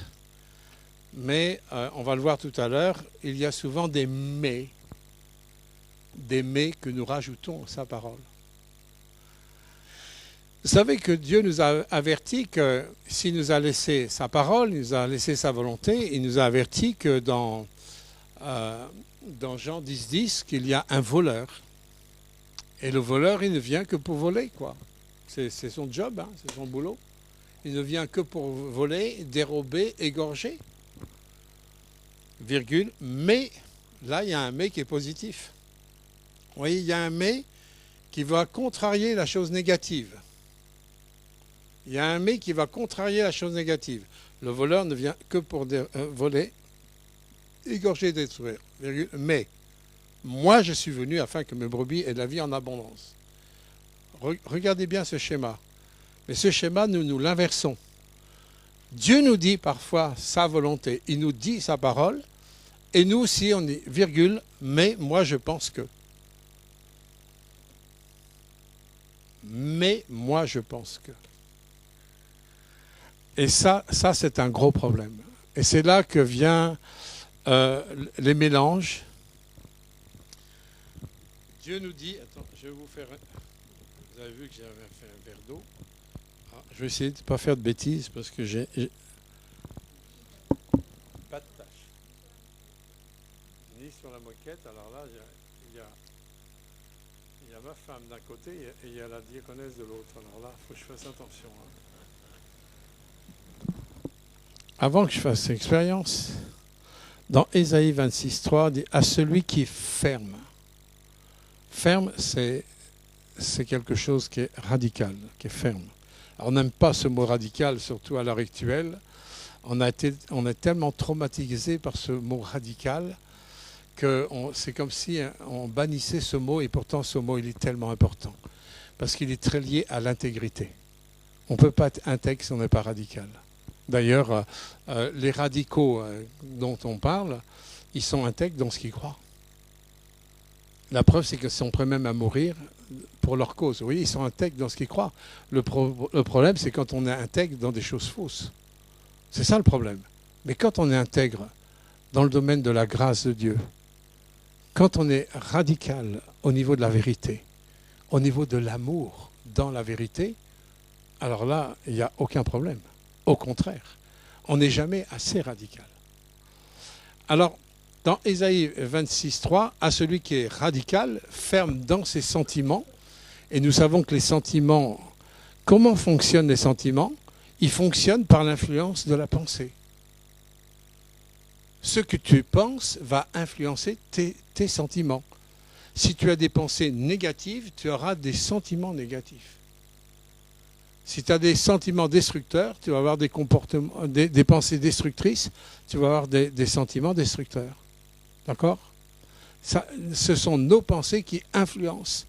mais on va le voir tout à l'heure, il y a souvent des mais que nous rajoutons à sa parole. Vous savez que Dieu nous a averti que s'il nous a laissé sa parole, il nous a laissé sa volonté, il nous a averti que dans Jean 10, 10, qu'il y a un voleur. Et le voleur, il ne vient que pour voler, quoi. C'est son job, c'est son boulot. Il ne vient que pour voler, dérober, égorger. Virgule. Mais, là, il y a un mais qui est positif. Vous voyez, il y a un mais qui va contrarier la chose négative. Il y a un mais qui va contrarier la chose négative. Le voleur ne vient que pour voler, égorger et détruire. Virgule, mais moi je suis venu afin que mes brebis aient de la vie en abondance. Regardez bien ce schéma. Mais ce schéma, nous l'inversons. Dieu nous dit parfois sa volonté, il nous dit sa parole, et nous aussi on dit virgule, mais moi je pense que. Mais moi je pense que. Et ça c'est un gros problème. Et c'est là que viennent les mélanges. Dieu nous dit, attends, je vais vous faire, vous avez vu que j'avais fait un verre d'eau. Ah, je vais essayer de ne pas faire de bêtises parce que j'ai pas de tâche. Ni sur la moquette, alors là, il y a ma femme d'un côté et il y a la diaconesse de l'autre. Alors là, il faut que je fasse attention. Avant que je fasse cette expérience, dans Ésaïe 26,3, dit « À celui qui ferme ». Ferme, c'est quelque chose qui est radical, qui est ferme. Alors, on n'aime pas ce mot radical, surtout à l'heure actuelle. On est tellement traumatisé par ce mot radical que c'est comme si on bannissait ce mot, et pourtant ce mot il est tellement important, parce qu'il est très lié à l'intégrité. On ne peut pas être intègre si on n'est pas radical. D'ailleurs, les radicaux dont on parle, ils sont intègres dans ce qu'ils croient. La preuve, c'est qu'ils sont prêts même à mourir pour leur cause. Oui, ils sont intègres dans ce qu'ils croient. Le problème, c'est quand on est intègre dans des choses fausses. C'est ça le problème. Mais quand on est intègre dans le domaine de la grâce de Dieu, quand on est radical au niveau de la vérité, au niveau de l'amour dans la vérité, alors là, il n'y a aucun problème. Au contraire, on n'est jamais assez radical. Alors, dans Ésaïe 26,3, à celui qui est radical, ferme dans ses sentiments, et nous savons que les sentiments, comment fonctionnent les sentiments? Ils fonctionnent par l'influence de la pensée. Ce que tu penses va influencer tes sentiments. Si tu as des pensées négatives, tu auras des sentiments négatifs. Si tu as des sentiments destructeurs, tu vas avoir des comportements, des pensées destructrices, tu vas avoir des sentiments destructeurs. D'accord? Ce sont nos pensées qui influencent,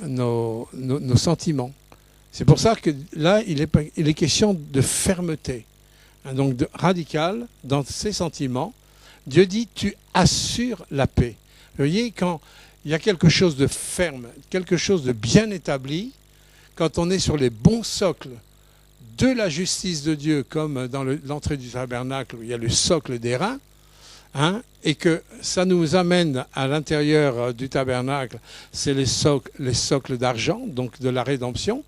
nos sentiments. C'est pour ça que là, il est question de fermeté, donc de radical dans ses sentiments. Dieu dit, tu assures la paix. Vous voyez, quand il y a quelque chose de ferme, quelque chose de bien établi, quand on est sur les bons socles de la justice de Dieu, comme dans l'entrée du tabernacle où il y a le socle d'airain, et que ça nous amène à l'intérieur du tabernacle, c'est les socles d'argent, donc de la rédemption.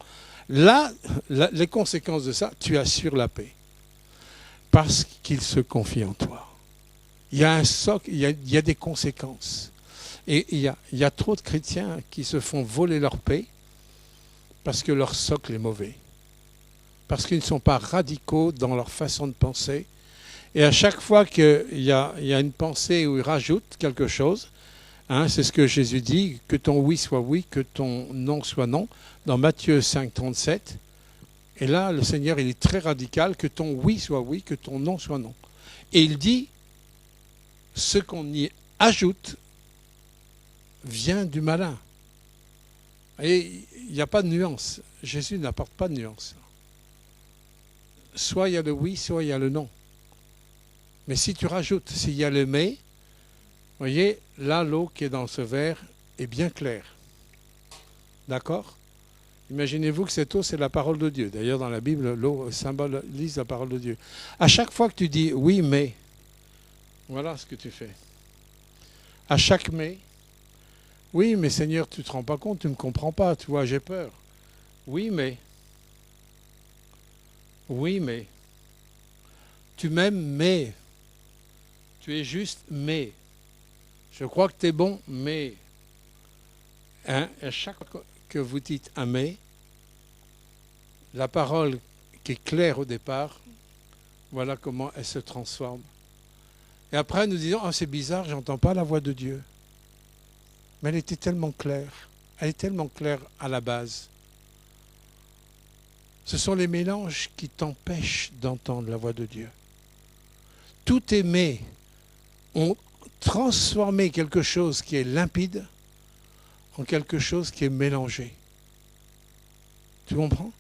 Là, les conséquences de ça, tu assures la paix. Parce qu'il se confie en toi. Il y a un socle, il y a des conséquences. Et il y a trop de chrétiens qui se font voler leur paix parce que leur socle est mauvais. Parce qu'ils ne sont pas radicaux dans leur façon de penser. Et à chaque fois qu'il y a une pensée où ils rajoutent quelque chose, c'est ce que Jésus dit, que ton oui soit oui, que ton non soit non, dans Matthieu 5, 37. Et là, le Seigneur, il est très radical, que ton oui soit oui, que ton non soit non. Et il dit, ce qu'on y ajoute vient du malin. Et il n'y a pas de nuance. Jésus n'apporte pas de nuance. Soit il y a le oui, soit il y a le non. Mais si tu rajoutes, s'il y a le mais, vous voyez, là, l'eau qui est dans ce verre est bien claire. D'accord? Imaginez-vous que cette eau, c'est la parole de Dieu. D'ailleurs, dans la Bible, l'eau symbolise la parole de Dieu. À chaque fois que tu dis oui, mais, voilà ce que tu fais. À chaque mais, oui, mais Seigneur, tu ne te rends pas compte, tu ne me comprends pas, tu vois, j'ai peur. Oui, mais. Oui, mais. Tu m'aimes, mais. Tu es juste, mais. Je crois que tu es bon, mais. À chaque fois que vous dites un mais, la parole qui est claire au départ, voilà comment elle se transforme. Et après, nous disons, c'est bizarre, j'entends pas la voix de Dieu. Mais elle était tellement claire. Elle est tellement claire à la base. Ce sont les mélanges qui t'empêchent d'entendre la voix de Dieu. Tout aimer ont transformé quelque chose qui est limpide en quelque chose qui est mélangé. Tu comprends?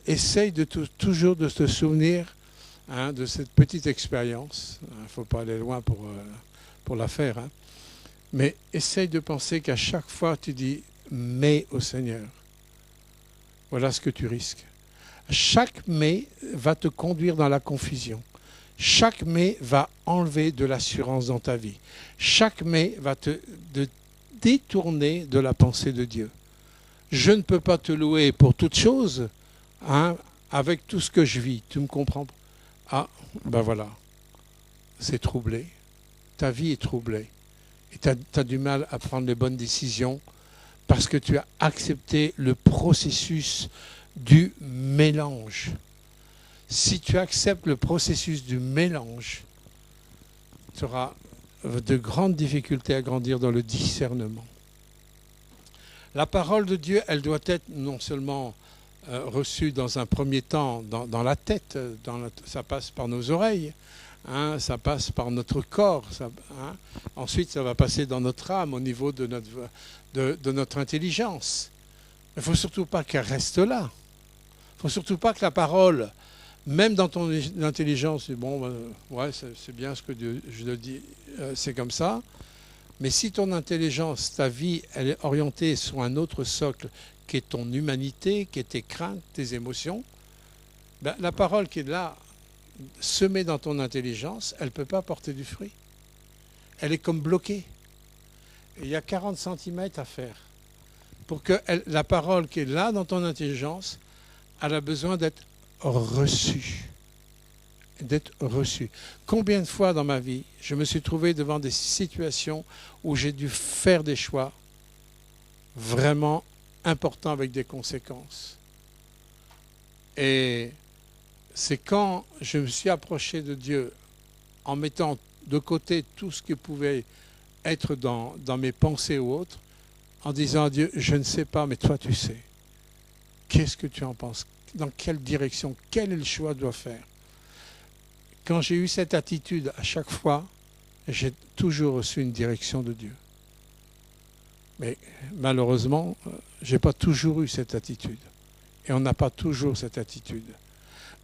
Essaye toujours de te souvenir de cette petite expérience. Il ne faut pas aller loin pour la faire. Mais essaye de penser qu'à chaque fois tu dis « mais » au Seigneur. Voilà ce que tu risques. Chaque « mais » va te conduire dans la confusion. Chaque « mais » va enlever de l'assurance dans ta vie. Chaque « mais » va te détourner de la pensée de Dieu. Je ne peux pas te louer pour toute chose avec tout ce que je vis. Tu me comprends? Ah, ben voilà. C'est troublé. Ta vie est troublée. Et tu as du mal à prendre les bonnes décisions parce que tu as accepté le processus du mélange. Si tu acceptes le processus du mélange, tu auras de grandes difficultés à grandir dans le discernement. La parole de Dieu, elle doit être non seulement reçue dans un premier temps dans la tête, ça passe par nos oreilles, ça passe par notre corps, ensuite ça va passer dans notre âme au niveau de notre intelligence. Il ne faut surtout pas qu'elle reste là. Il ne faut surtout pas que la parole, même dans ton intelligence, ouais, c'est bien ce que je le dis, c'est comme ça. Mais si ton intelligence, ta vie, elle est orientée sur un autre socle qui est ton humanité, qui est tes craintes, tes émotions, la parole qui est là, semée dans ton intelligence, elle ne peut pas porter du fruit. Elle est comme bloquée. Et il y a 40 centimètres à faire. Pour que la parole qui est là dans ton intelligence, elle a besoin d'être reçue. D'être reçue. Combien de fois dans ma vie, je me suis trouvé devant des situations où j'ai dû faire des choix vraiment importants avec des conséquences. Et c'est quand je me suis approché de Dieu en mettant de côté tout ce qui pouvait être dans mes pensées ou autres, en disant à Dieu, je ne sais pas, mais toi tu sais. Qu'est-ce que tu en penses? Dans quelle direction? Quel est le choix que je dois faire? Quand j'ai eu cette attitude à chaque fois, j'ai toujours reçu une direction de Dieu. Mais malheureusement, je n'ai pas toujours eu cette attitude. Et on n'a pas toujours cette attitude.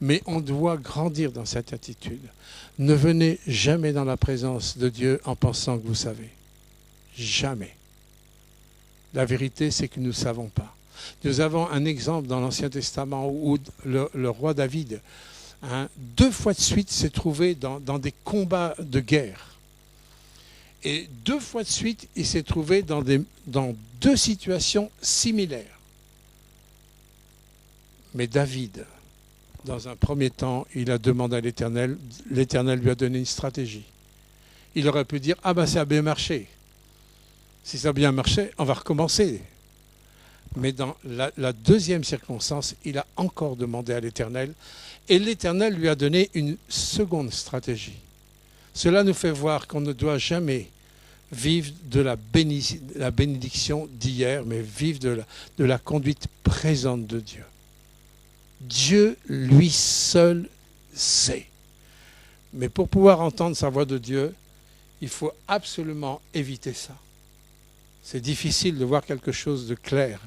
Mais on doit grandir dans cette attitude. Ne venez jamais dans la présence de Dieu en pensant que vous savez. Jamais. La vérité, c'est que nous ne savons pas. Nous avons un exemple dans l'Ancien Testament où le roi David, 2 fois de suite, s'est trouvé dans des combats de guerre. Et 2 fois de suite, il s'est trouvé dans 2 situations similaires. Mais David, dans un premier temps, il a demandé à l'Éternel. L'Éternel lui a donné une stratégie. Il aurait pu dire, ah ben ça a bien marché. Si ça a bien marché, on va recommencer. Mais dans la deuxième circonstance, il a encore demandé à l'Éternel. Et l'Éternel lui a donné une seconde stratégie. Cela nous fait voir qu'on ne doit jamais vivre de la bénédiction d'hier, mais vivre de la conduite présente de Dieu. Dieu, lui seul, sait. Mais pour pouvoir entendre sa voix de Dieu, il faut absolument éviter ça. C'est difficile de voir quelque chose de clair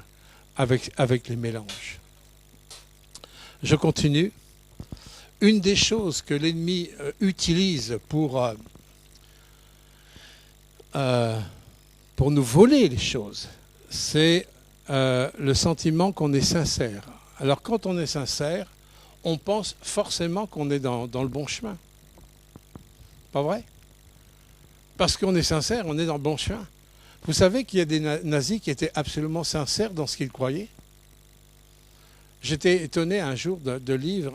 avec les mélanges. Je continue. Une des choses que l'ennemi utilise pour nous voler les choses, c'est le sentiment qu'on est sincère. Alors quand on est sincère, on pense forcément qu'on est dans le bon chemin. Pas vrai? Parce qu'on est sincère, on est dans le bon chemin. Vous savez qu'il y a des nazis qui étaient absolument sincères dans ce qu'ils croyaient. J'étais étonné un jour de lire,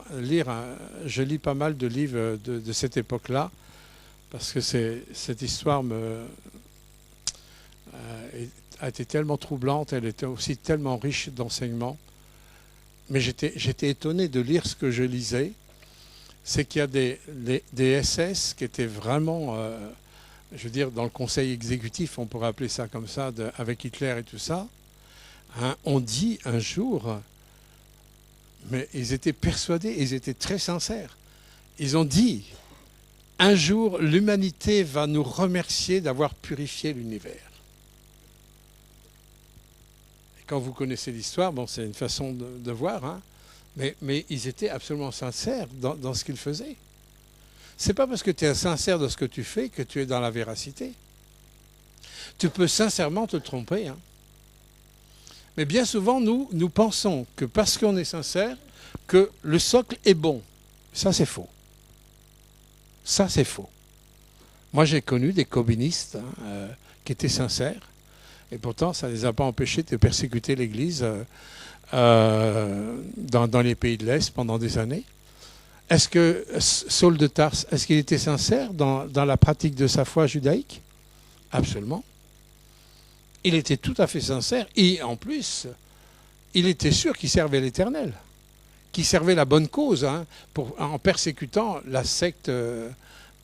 je lis pas mal de livres de cette époque-là, parce que cette histoire a été tellement troublante, elle était aussi tellement riche d'enseignements. Mais j'étais étonné de lire ce que je lisais. C'est qu'il y a des SS qui étaient vraiment, je veux dire, dans le conseil exécutif, on pourrait appeler ça comme ça, avec Hitler et tout ça. On dit un jour, mais ils étaient persuadés, ils étaient très sincères. Ils ont dit, un jour, l'humanité va nous remercier d'avoir purifié l'univers. Et quand vous connaissez l'histoire, bon, c'est une façon de voir, hein, mais ils étaient absolument sincères dans ce qu'ils faisaient. C'est pas parce que tu es sincère dans ce que tu fais que tu es dans la véracité. Tu peux sincèrement te tromper, hein. Mais bien souvent, nous pensons que parce qu'on est sincère, que le socle est bon. Ça, c'est faux. Ça, c'est faux. Moi, j'ai connu des communistes qui étaient sincères, et pourtant, ça ne les a pas empêchés de persécuter l'Église dans les pays de l'Est pendant des années. Est-ce que Saul de Tarse, est-ce qu'il était sincère dans la pratique de sa foi judaïque? Absolument. Il était tout à fait sincère et en plus, il était sûr qu'il servait l'Éternel, qu'il servait la bonne cause, hein, en persécutant la secte de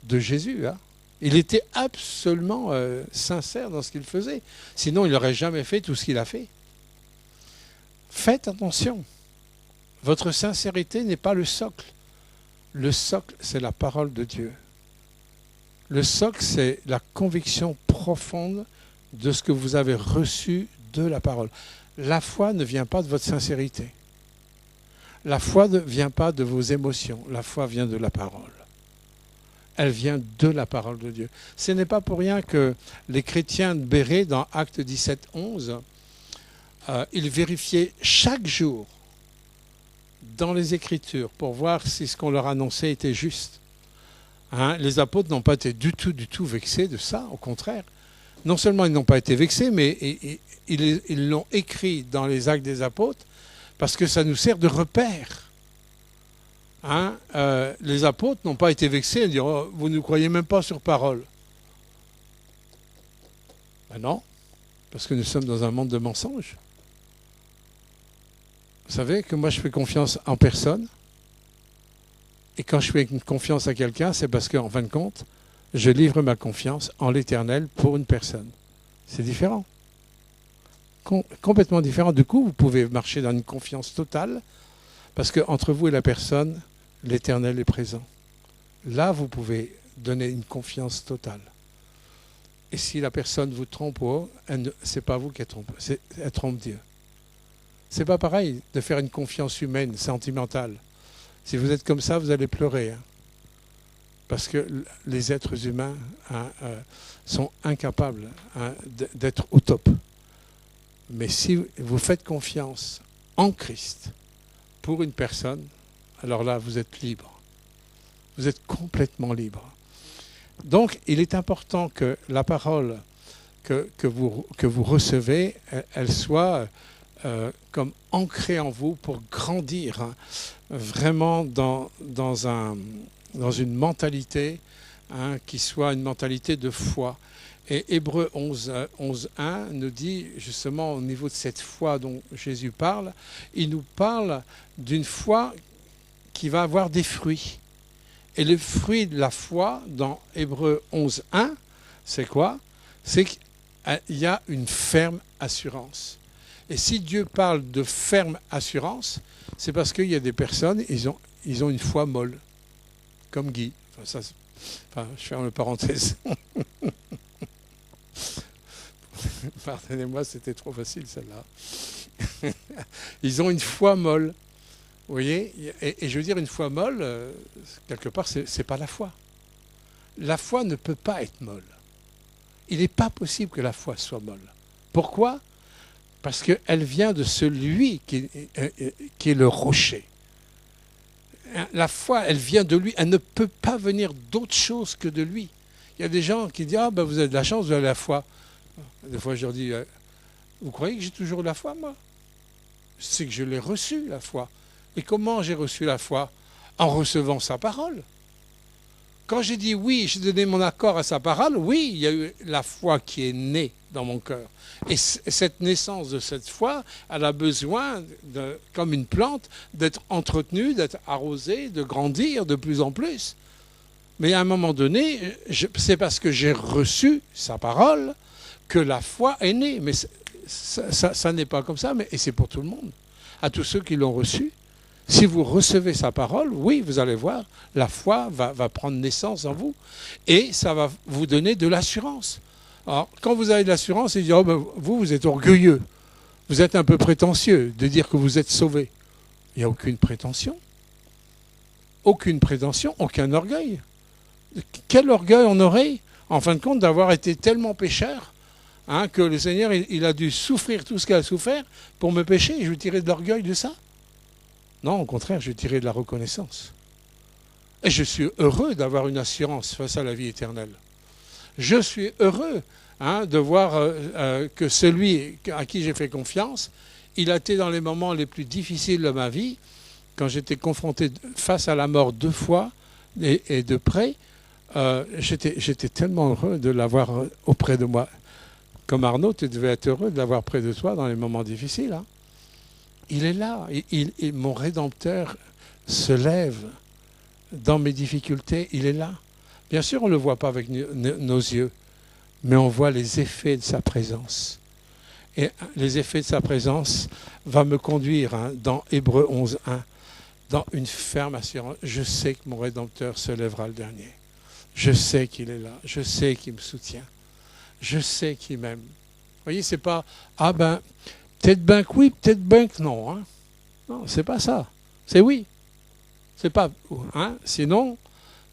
Jésus. Hein. Il était absolument sincère dans ce qu'il faisait. Sinon, il n'aurait jamais fait tout ce qu'il a fait. Faites attention. Votre sincérité n'est pas le socle. Le socle, c'est la parole de Dieu. Le socle, c'est la conviction profonde de ce que vous avez reçu de la parole. La foi ne vient pas de votre sincérité. La foi ne vient pas de vos émotions. La foi vient de la parole. Elle vient de la parole de Dieu. Ce n'est pas pour rien que les chrétiens de Béret, dans Actes 17, 11, ils vérifiaient chaque jour dans les Écritures pour voir si ce qu'on leur annonçait était juste. Hein, les apôtres n'ont pas été du tout vexés de ça, au contraire. Non seulement ils n'ont pas été vexés, mais ils l'ont écrit dans les Actes des Apôtres parce que ça nous sert de repère. Hein, les apôtres n'ont pas été vexés à dire oh, « vous ne croyez même pas sur parole ». Ben non, parce que nous sommes dans un monde de mensonges. Vous savez que moi je fais confiance en personne. Et quand je fais confiance à quelqu'un, c'est parce qu'en fin de compte, je livre ma confiance en l'Éternel pour une personne. C'est différent. Complètement différent. Du coup, vous pouvez marcher dans une confiance totale parce qu'entre vous et la personne, l'Éternel est présent. Là, vous pouvez donner une confiance totale. Et si la personne vous trompe, ce n'est pas vous qui trompe, elle trompe Dieu. C'est pas pareil de faire une confiance humaine, sentimentale. Si vous êtes comme ça, vous allez pleurer. Hein. Parce que les êtres humains sont incapables d'être au top. Mais si vous faites confiance en Christ pour une personne, alors là, vous êtes libre. Vous êtes complètement libre. Donc, il est important que la parole que vous recevez, elle soit comme ancrée en vous pour grandir hein, vraiment dans une mentalité hein, qui soit une mentalité de foi. Et Hébreux 11.1 nous dit justement au niveau de cette foi dont Jésus parle, il nous parle d'une foi qui va avoir des fruits. Et le fruit de la foi dans Hébreux 11.1, c'est quoi? C'est qu'il y a une ferme assurance. Et si Dieu parle de ferme assurance, c'est parce qu'il y a des personnes, ils ont une foi molle, comme Guy. Je ferme la parenthèse. Pardonnez-moi, c'était trop facile celle-là. Ils ont une foi molle. Vous voyez, et je veux dire, une foi molle, quelque part, c'est pas la foi. La foi ne peut pas être molle. Il n'est pas possible que la foi soit molle. Pourquoi? Parce qu'elle vient de celui qui est le rocher. La foi, elle vient de lui. Elle ne peut pas venir d'autre chose que de lui. Il y a des gens qui disent « Ah, ben vous avez de la chance, vous avez la foi. » Des fois, je leur dis « Vous croyez que j'ai toujours eu la foi, moi ?» C'est que je l'ai reçue, la foi. Et comment j'ai reçu la foi? En recevant sa parole. Quand j'ai dit oui, j'ai donné mon accord à sa parole, oui, il y a eu la foi qui est née dans mon cœur. Et cette naissance de cette foi, elle a besoin, comme une plante, d'être entretenue, d'être arrosée, de grandir de plus en plus. Mais à un moment donné, c'est parce que j'ai reçu sa parole que la foi est née. Mais ça n'est pas comme ça, et c'est pour tout le monde. À tous ceux qui l'ont reçu, Si vous recevez sa parole, oui, vous allez voir, la foi va prendre naissance en vous et ça va vous donner de l'assurance. Alors, quand vous avez de l'assurance, il dit, oh, ben, vous êtes orgueilleux, vous êtes un peu prétentieux de dire que vous êtes sauvé. Il n'y a aucune prétention. Aucune prétention, aucun orgueil. Quel orgueil on aurait, en fin de compte, d'avoir été tellement pécheur que le Seigneur il a dû souffrir tout ce qu'il a souffert pour me pécher. Je vais tirer de l'orgueil de ça? Non, au contraire, je vais tirer de la reconnaissance. Et je suis heureux d'avoir une assurance face à la vie éternelle. Je suis heureux de voir que celui à qui j'ai fait confiance, il a été dans les moments les plus difficiles de ma vie, quand j'étais confronté face à la mort 2 fois et de près, j'étais tellement heureux de l'avoir auprès de moi. Comme Arnaud, tu devais être heureux de l'avoir près de toi dans les moments difficiles. Il est là. Mon Rédempteur se lève dans mes difficultés. Il est là. Bien sûr, on ne le voit pas avec nos yeux, mais on voit les effets de sa présence. Et les effets de sa présence vont me conduire dans Hébreux 11.1, dans une ferme assurance. Je sais que mon Rédempteur se lèvera le dernier. Je sais qu'il est là. Je sais qu'il me soutient. Je sais qu'il m'aime. Vous voyez, c'est pas « Ah ben, peut-être ben que oui, peut-être ben que non. » Non, c'est pas ça. C'est oui. C'est pas... Sinon,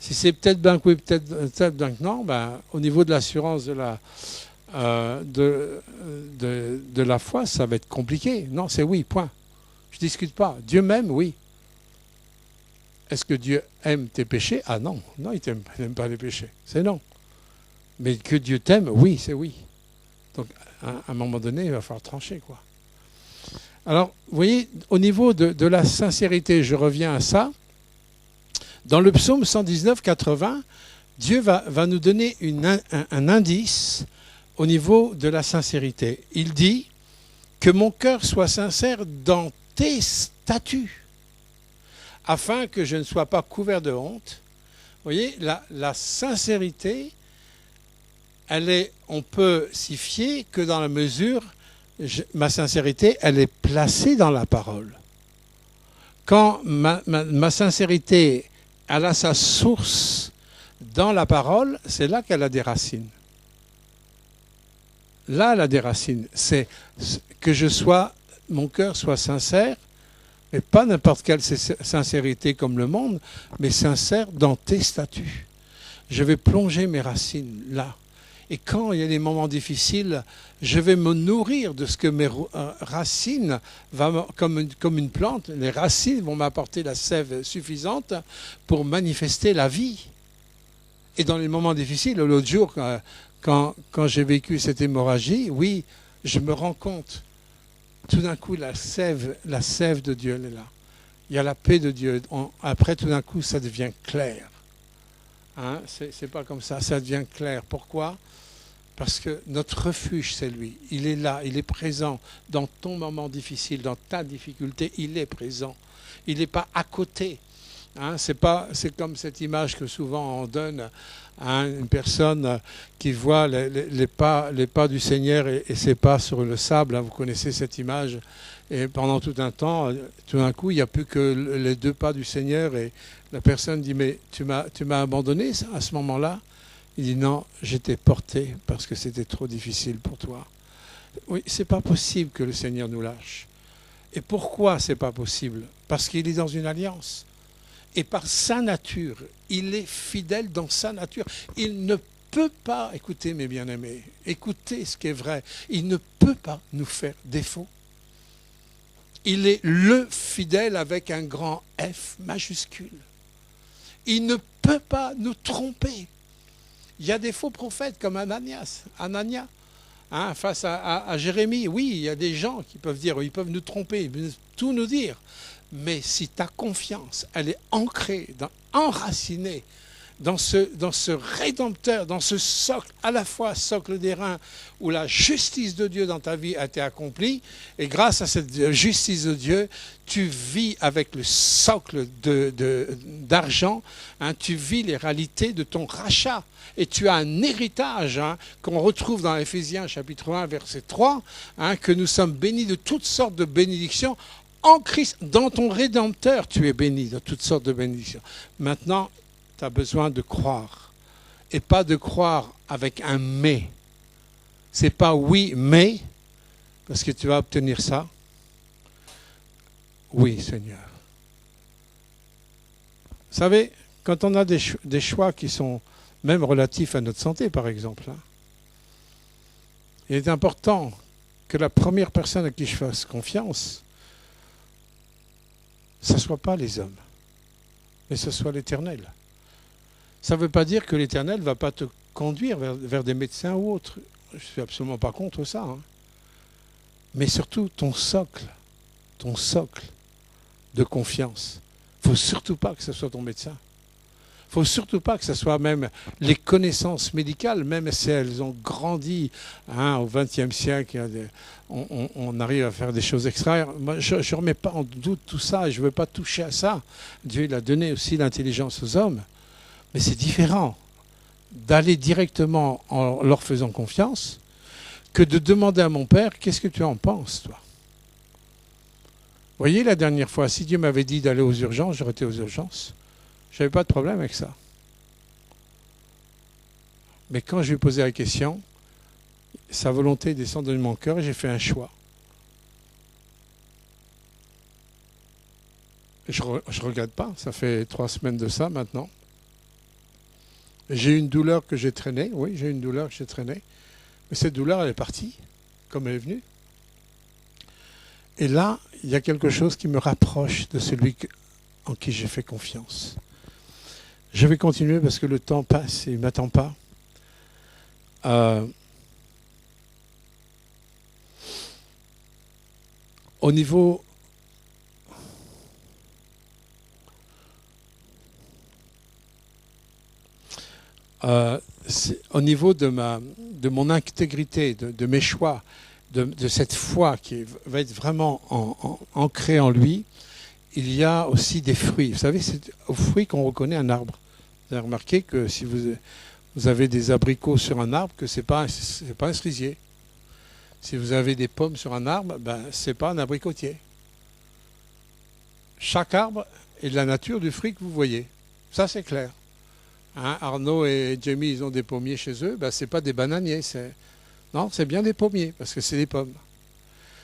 si c'est peut-être ben que oui, peut-être ben que non, au niveau de l'assurance de la foi, ça va être compliqué. Non, c'est oui, point. Je ne discute pas. Dieu m'aime, oui. Est-ce que Dieu aime tes péchés? Ah non, non, il n'aime pas les péchés. C'est non. Mais que Dieu t'aime, oui, c'est oui. Donc, à un moment donné, il va falloir trancher, quoi. Alors, vous voyez, au niveau de la sincérité, je reviens à ça. Dans le psaume 119, 80, Dieu va nous donner un indice au niveau de la sincérité. Il dit que mon cœur soit sincère dans tes statuts, afin que je ne sois pas couvert de honte. Vous voyez, la sincérité, on peut s'y fier que dans la mesure, ma sincérité, elle est placée dans la parole. Quand ma sincérité, elle a sa source dans la parole, c'est là qu'elle a des racines. Là, elle a des racines. C'est que mon cœur soit sincère, mais pas n'importe quelle sincérité comme le monde, mais sincère dans tes statuts. Je vais plonger mes racines là. Et quand il y a des moments difficiles, je vais me nourrir de ce que mes racines, comme une plante, les racines vont m'apporter la sève suffisante pour manifester la vie. Et dans les moments difficiles, l'autre jour, quand j'ai vécu cette hémorragie, oui, je me rends compte, tout d'un coup, la sève de Dieu, elle est là. Il y a la paix de Dieu. Après, tout d'un coup, ça devient clair. C'est pas comme ça, ça devient clair. Pourquoi ? Parce que notre refuge, c'est lui. Il est là, il est présent dans ton moment difficile, dans ta difficulté, il est présent. Il n'est pas à côté. C'est comme cette image que souvent on donne à une personne qui voit les pas du Seigneur et ses pas sur le sable. Vous connaissez cette image. Et pendant tout un temps, tout d'un coup, il n'y a plus que les 2 pas du Seigneur. Et la personne dit, mais tu m'as abandonné à ce moment-là? Il dit, non, j'étais porté parce que c'était trop difficile pour toi. Oui, c'est pas possible que le Seigneur nous lâche. Et pourquoi c'est pas possible? Parce qu'il est dans une alliance. Et par sa nature, il est fidèle dans sa nature. Il ne peut pas, écoutez mes bien-aimés, écoutez ce qui est vrai, il ne peut pas nous faire défaut. Il est le fidèle avec un grand F majuscule. Il ne peut pas nous tromper. Il y a des faux prophètes comme Anania, face à Jérémie. Oui, il y a des gens qui peuvent dire, ils peuvent nous tromper, ils peuvent tout nous dire. Mais si ta confiance, elle est ancrée, enracinée dans ce Rédempteur, dans ce socle, à la fois socle d'airain, où la justice de Dieu dans ta vie a été accomplie, et grâce à cette justice de Dieu, tu vis avec le socle d'argent, tu vis les réalités de ton rachat. Et tu as un héritage qu'on retrouve dans Éphésiens chapitre 1, verset 3, que nous sommes bénis de toutes sortes de bénédictions En Christ, dans ton Rédempteur, tu es béni de toutes sortes de bénédictions. Maintenant, tu as besoin de croire. Et pas de croire avec un mais. C'est pas oui, mais, parce que tu vas obtenir ça. Oui, Seigneur. Vous savez, quand on a des choix qui sont même relatifs à notre santé, par exemple, il est important que la première personne à qui je fasse confiance, ce ne soit pas les hommes, mais ce soit l'Éternel. Ça ne veut pas dire que l'Éternel ne va pas te conduire vers des médecins ou autres. Je ne suis absolument pas contre ça. Mais surtout, ton socle de confiance. Il ne faut surtout pas que ce soit ton médecin. Il ne faut surtout pas que ce soit même les connaissances médicales, même si elles ont grandi au XXe siècle, on arrive à faire des choses extraordinaires. Moi, je ne remets pas en doute tout ça et je ne veux pas toucher à ça. Dieu il a donné aussi l'intelligence aux hommes. Mais c'est différent d'aller directement en leur faisant confiance que de demander à mon père, qu'est-ce que tu en penses, toi? Vous voyez, la dernière fois, si Dieu m'avait dit d'aller aux urgences, j'aurais été aux urgences. Je n'avais pas de problème avec ça. Mais quand je lui ai posé la question, sa volonté descend de mon cœur et j'ai fait un choix. Je ne regrette pas, ça fait 3 semaines de ça maintenant. J'ai eu une douleur que j'ai traînée, oui, j'ai eu une douleur que j'ai traînée. Mais cette douleur, elle est partie, comme elle est venue. Et là, il y a quelque chose qui me rapproche de celui en qui j'ai fait confiance. Je vais continuer parce que le temps passe et il ne m'attend pas. Au niveau... au niveau de mon intégrité, de mes choix, de cette foi qui va être vraiment ancrée en lui, il y a aussi des fruits. Vous savez, c'est aux fruits qu'on reconnaît un arbre. Vous avez remarqué que si vous avez des abricots sur un arbre, que ce n'est pas un cerisier. Si vous avez des pommes sur un arbre, ce n'est pas un abricotier. Chaque arbre est de la nature du fruit que vous voyez. Ça, c'est clair. Arnaud et Jamie, ils ont des pommiers chez eux, ce n'est pas des bananiers. Non, c'est bien des pommiers, parce que c'est des pommes.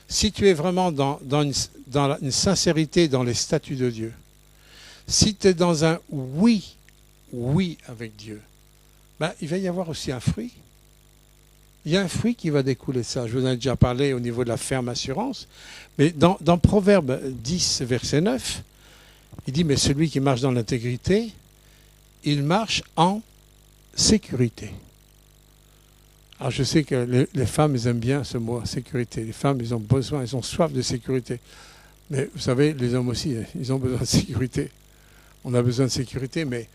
Si tu es vraiment dans une sincérité dans les statuts de Dieu, si tu es dans un oui avec Dieu, il va y avoir aussi un fruit. Il y a un fruit qui va découler de ça. Je vous en ai déjà parlé au niveau de la ferme assurance, mais dans Proverbe 10, verset 9, il dit, mais celui qui marche dans l'intégrité, il marche en sécurité. Alors je sais que les femmes, elles aiment bien ce mot, sécurité. Les femmes, elles ont soif de sécurité. Mais vous savez, les hommes aussi, ils ont besoin de sécurité. On a besoin de sécurité, mais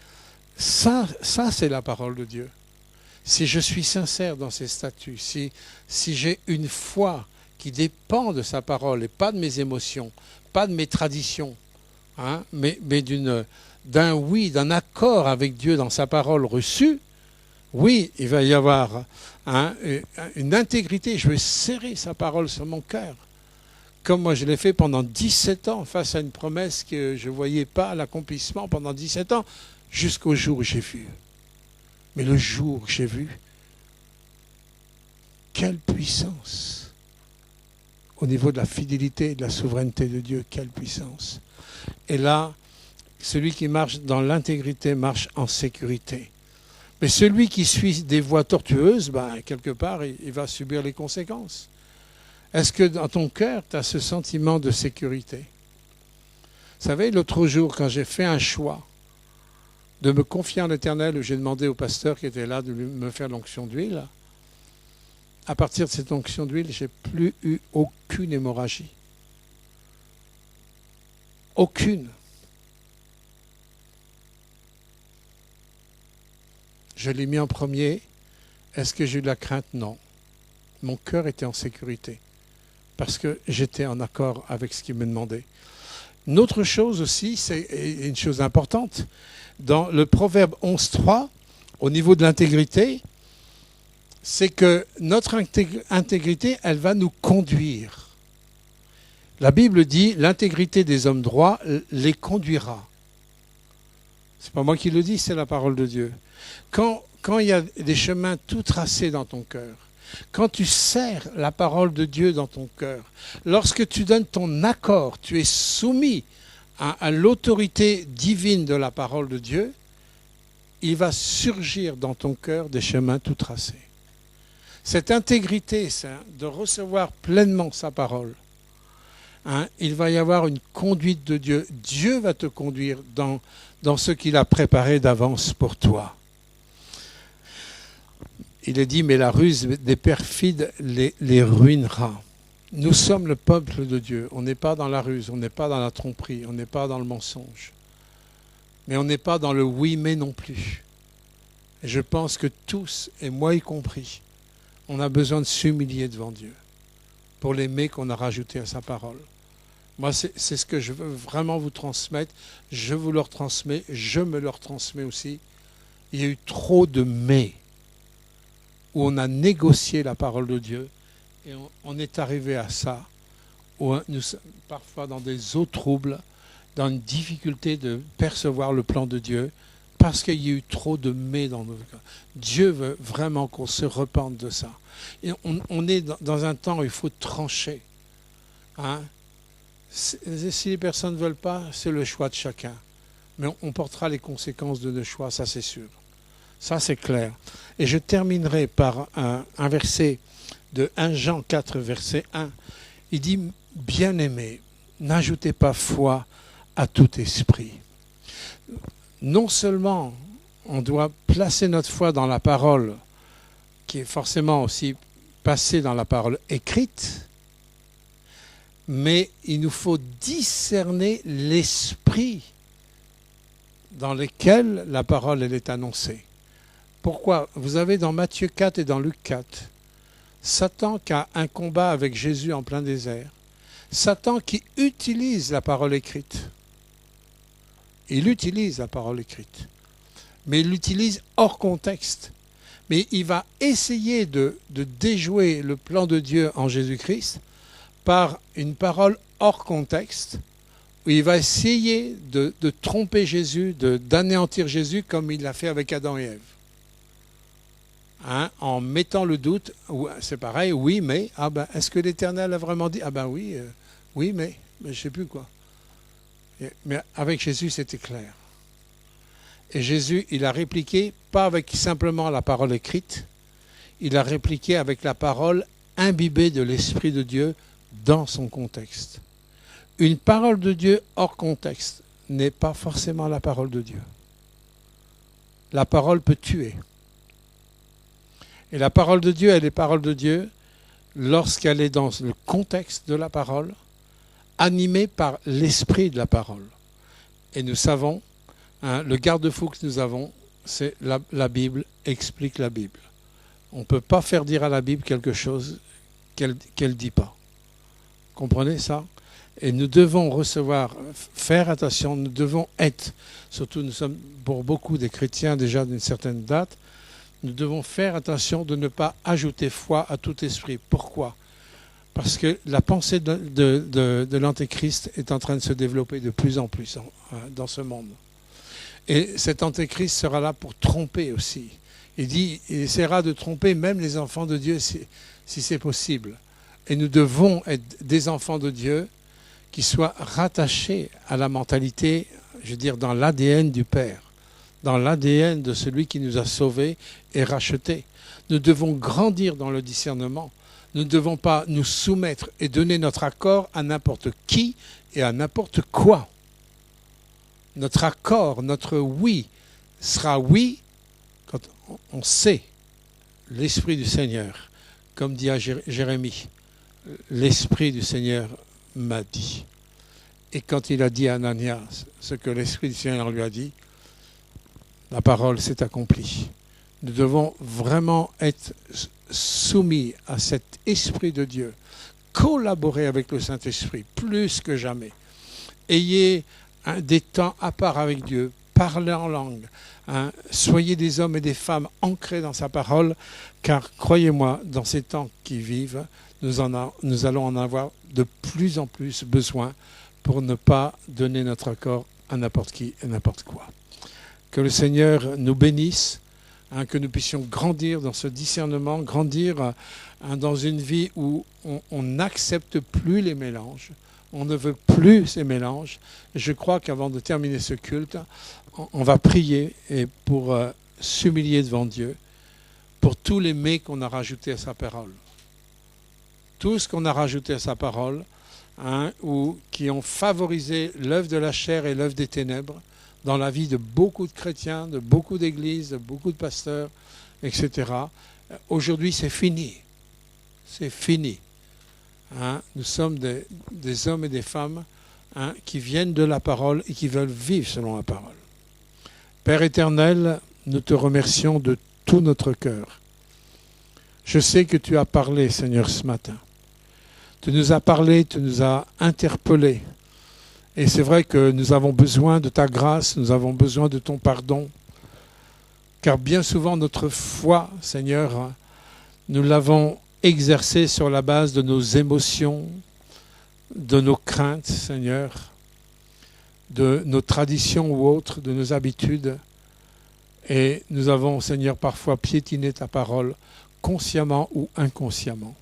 ça c'est la parole de Dieu. Si je suis sincère dans ses statuts, si j'ai une foi qui dépend de sa parole et pas de mes émotions, pas de mes traditions, mais d'un accord avec Dieu dans sa parole reçue, oui, il va y avoir une intégrité. Je vais serrer sa parole sur mon cœur. Comme moi je l'ai fait pendant 17 ans, face à une promesse que je ne voyais pas l'accomplissement pendant 17 ans, jusqu'au jour où j'ai vu. Mais le jour où j'ai vu, quelle puissance! Au niveau de la fidélité et de la souveraineté de Dieu, quelle puissance! Et là, celui qui marche dans l'intégrité marche en sécurité. Mais celui qui suit des voies tortueuses, quelque part, il va subir les conséquences. Est-ce que dans ton cœur, tu as ce sentiment de sécurité? Vous savez, l'autre jour, quand j'ai fait un choix de me confier en l'Éternel, où j'ai demandé au pasteur qui était là de me faire l'onction d'huile, à partir de cette onction d'huile, je n'ai plus eu aucune hémorragie. Aucune. Je l'ai mis en premier. Est-ce que j'ai eu de la crainte? Non. Mon cœur était en sécurité parce que j'étais en accord avec ce qu'il me demandait. Une autre chose aussi, c'est une chose importante. Dans le Proverbe 11.3, au niveau de l'intégrité, c'est que notre intégrité, elle va nous conduire. La Bible dit, l'intégrité des hommes droits les conduira. C'est pas moi qui le dis, c'est la parole de Dieu. Quand il y a des chemins tout tracés dans ton cœur, quand tu serres la parole de Dieu dans ton cœur, lorsque tu donnes ton accord, tu es soumis à l'autorité divine de la parole de Dieu, il va surgir dans ton cœur des chemins tout tracés. Cette intégrité, de recevoir pleinement sa parole, il va y avoir une conduite de Dieu. Dieu va te conduire dans ce qu'il a préparé d'avance pour toi. Il est dit, mais la ruse des perfides les ruinera. Nous sommes le peuple de Dieu. On n'est pas dans la ruse, on n'est pas dans la tromperie, on n'est pas dans le mensonge. Mais on n'est pas dans le oui mais non plus. Et je pense que tous, et moi y compris, on a besoin de s'humilier devant Dieu pour l'aimer qu'on a rajouté à sa parole. Moi, c'est ce que je veux vraiment vous transmettre. Je vous le retransmets, je me le retransmets aussi. Il y a eu trop de mais où on a négocié la parole de Dieu et on est arrivé à ça, où nous sommes parfois dans des eaux troubles, dans une difficulté de percevoir le plan de Dieu, parce qu'il y a eu trop de mais dans nos cœurs. Dieu veut vraiment qu'on se repente de ça. Et on est dans un temps où il faut trancher. Si les personnes ne veulent pas, c'est le choix de chacun. Mais on portera les conséquences de nos choix, ça c'est sûr. Ça c'est clair. Et je terminerai par un verset de 1 Jean 4, verset 1. Il dit, bien-aimés, n'ajoutez pas foi à tout esprit. Non seulement on doit placer notre foi dans la parole, qui est forcément aussi passée dans la parole écrite, mais il nous faut discerner l'esprit dans lequel la parole elle est annoncée. Pourquoi? Vous avez dans Matthieu 4 et dans Luc 4, Satan qui a un combat avec Jésus en plein désert. Satan qui utilise la parole écrite. Il utilise la parole écrite, mais il l'utilise hors contexte. Mais il va essayer de déjouer le plan de Dieu en Jésus-Christ par une parole hors contexte, où il va essayer de tromper Jésus, d'anéantir Jésus comme il l'a fait avec Adam et Ève. En mettant le doute, c'est pareil, oui, mais, est-ce que l'Éternel a vraiment dit? Oui, mais je ne sais plus quoi. Mais avec Jésus, c'était clair. Et Jésus, il a répliqué, pas avec simplement la parole écrite, il a répliqué avec la parole imbibée de l'Esprit de Dieu dans son contexte. Une parole de Dieu hors contexte n'est pas forcément la parole de Dieu. La parole peut tuer. Et la parole de Dieu, elle est parole de Dieu lorsqu'elle est dans le contexte de la parole, animée par l'esprit de la parole. Et nous savons, le garde-fou que nous avons, c'est la Bible explique la Bible. On ne peut pas faire dire à la Bible quelque chose qu'elle ne dit pas. Comprenez ça? Et nous devons faire attention, nous devons être, surtout nous sommes pour beaucoup des chrétiens déjà d'une certaine date, nous devons faire attention de ne pas ajouter foi à tout esprit. Pourquoi? Parce que la pensée de l'Antéchrist est en train de se développer de plus en plus dans ce monde. Et cet Antéchrist sera là pour tromper aussi. Il essaiera de tromper même les enfants de Dieu si c'est possible. Et nous devons être des enfants de Dieu qui soient rattachés à la mentalité, je veux dire, dans l'ADN du Père, dans l'ADN de celui qui nous a sauvés et rachetés. Nous devons grandir dans le discernement. Nous ne devons pas nous soumettre et donner notre accord à n'importe qui et à n'importe quoi. Notre accord, notre oui, sera oui quand on sait l'Esprit du Seigneur, comme dit à Jérémie, l'Esprit du Seigneur m'a dit. Et quand il a dit à Ananias ce que l'Esprit du Seigneur lui a dit, la parole s'est accomplie. Nous devons vraiment être soumis à cet Esprit de Dieu, collaborer avec le Saint-Esprit plus que jamais. Ayez des temps à part avec Dieu, parlez en langue, soyez des hommes et des femmes ancrés dans sa parole, car croyez-moi, dans ces temps qui vivent, nous allons en avoir de plus en plus besoin pour ne pas donner notre accord à n'importe qui et n'importe quoi. Que le Seigneur nous bénisse, que nous puissions grandir dans ce discernement, grandir dans une vie où on n'accepte plus les mélanges, on ne veut plus ces mélanges. Et je crois qu'avant de terminer ce culte, on va prier et pour s'humilier devant Dieu, pour tous les mais qu'on a rajoutés à sa parole. Tout ce qu'on a rajouté à sa parole, ou qui ont favorisé l'œuvre de la chair et l'œuvre des ténèbres dans la vie de beaucoup de chrétiens, de beaucoup d'églises, de beaucoup de pasteurs, etc. Aujourd'hui, c'est fini. C'est fini. Nous sommes des hommes et des femmes qui viennent de la parole et qui veulent vivre selon la parole. Père éternel, nous te remercions de tout notre cœur. Je sais que tu as parlé, Seigneur, ce matin. Tu nous as parlé, tu nous as interpellés. Et c'est vrai que nous avons besoin de ta grâce, nous avons besoin de ton pardon. Car bien souvent, notre foi, Seigneur, nous l'avons exercée sur la base de nos émotions, de nos craintes, Seigneur, de nos traditions ou autres, de nos habitudes. Et nous avons, Seigneur, parfois piétiné ta parole, consciemment ou inconsciemment.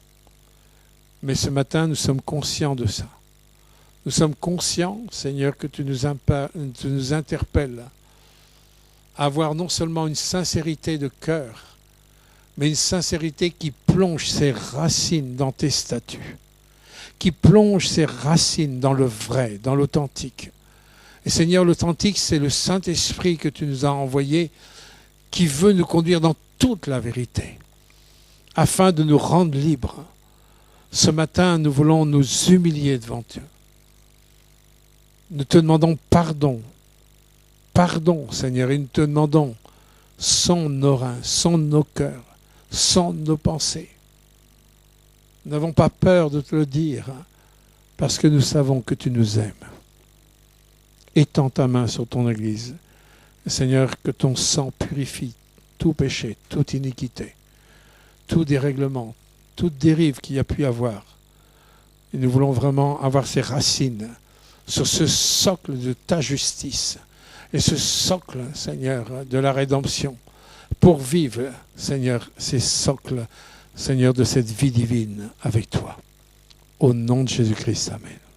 Mais ce matin, nous sommes conscients de ça. Nous sommes conscients, Seigneur, que tu nous interpelles à avoir non seulement une sincérité de cœur, mais une sincérité qui plonge ses racines dans tes statuts, qui plonge ses racines dans le vrai, dans l'authentique. Et Seigneur, l'authentique, c'est le Saint-Esprit que tu nous as envoyé, qui veut nous conduire dans toute la vérité, afin de nous rendre libres. Ce matin, nous voulons nous humilier devant Dieu. Nous te demandons pardon. Pardon, Seigneur, et nous te demandons sans nos reins, sans nos cœurs, sans nos pensées. Nous n'avons pas peur de te le dire, parce que nous savons que tu nous aimes. Étends ta main sur ton Église. Seigneur, que ton sang purifie tout péché, toute iniquité, tout dérèglement, toute dérive qu'il y a pu y avoir. Et nous voulons vraiment avoir ces racines sur ce socle de ta justice et ce socle, Seigneur, de la rédemption, pour vivre, Seigneur, ces socles, Seigneur, de cette vie divine avec toi. Au nom de Jésus-Christ, amen.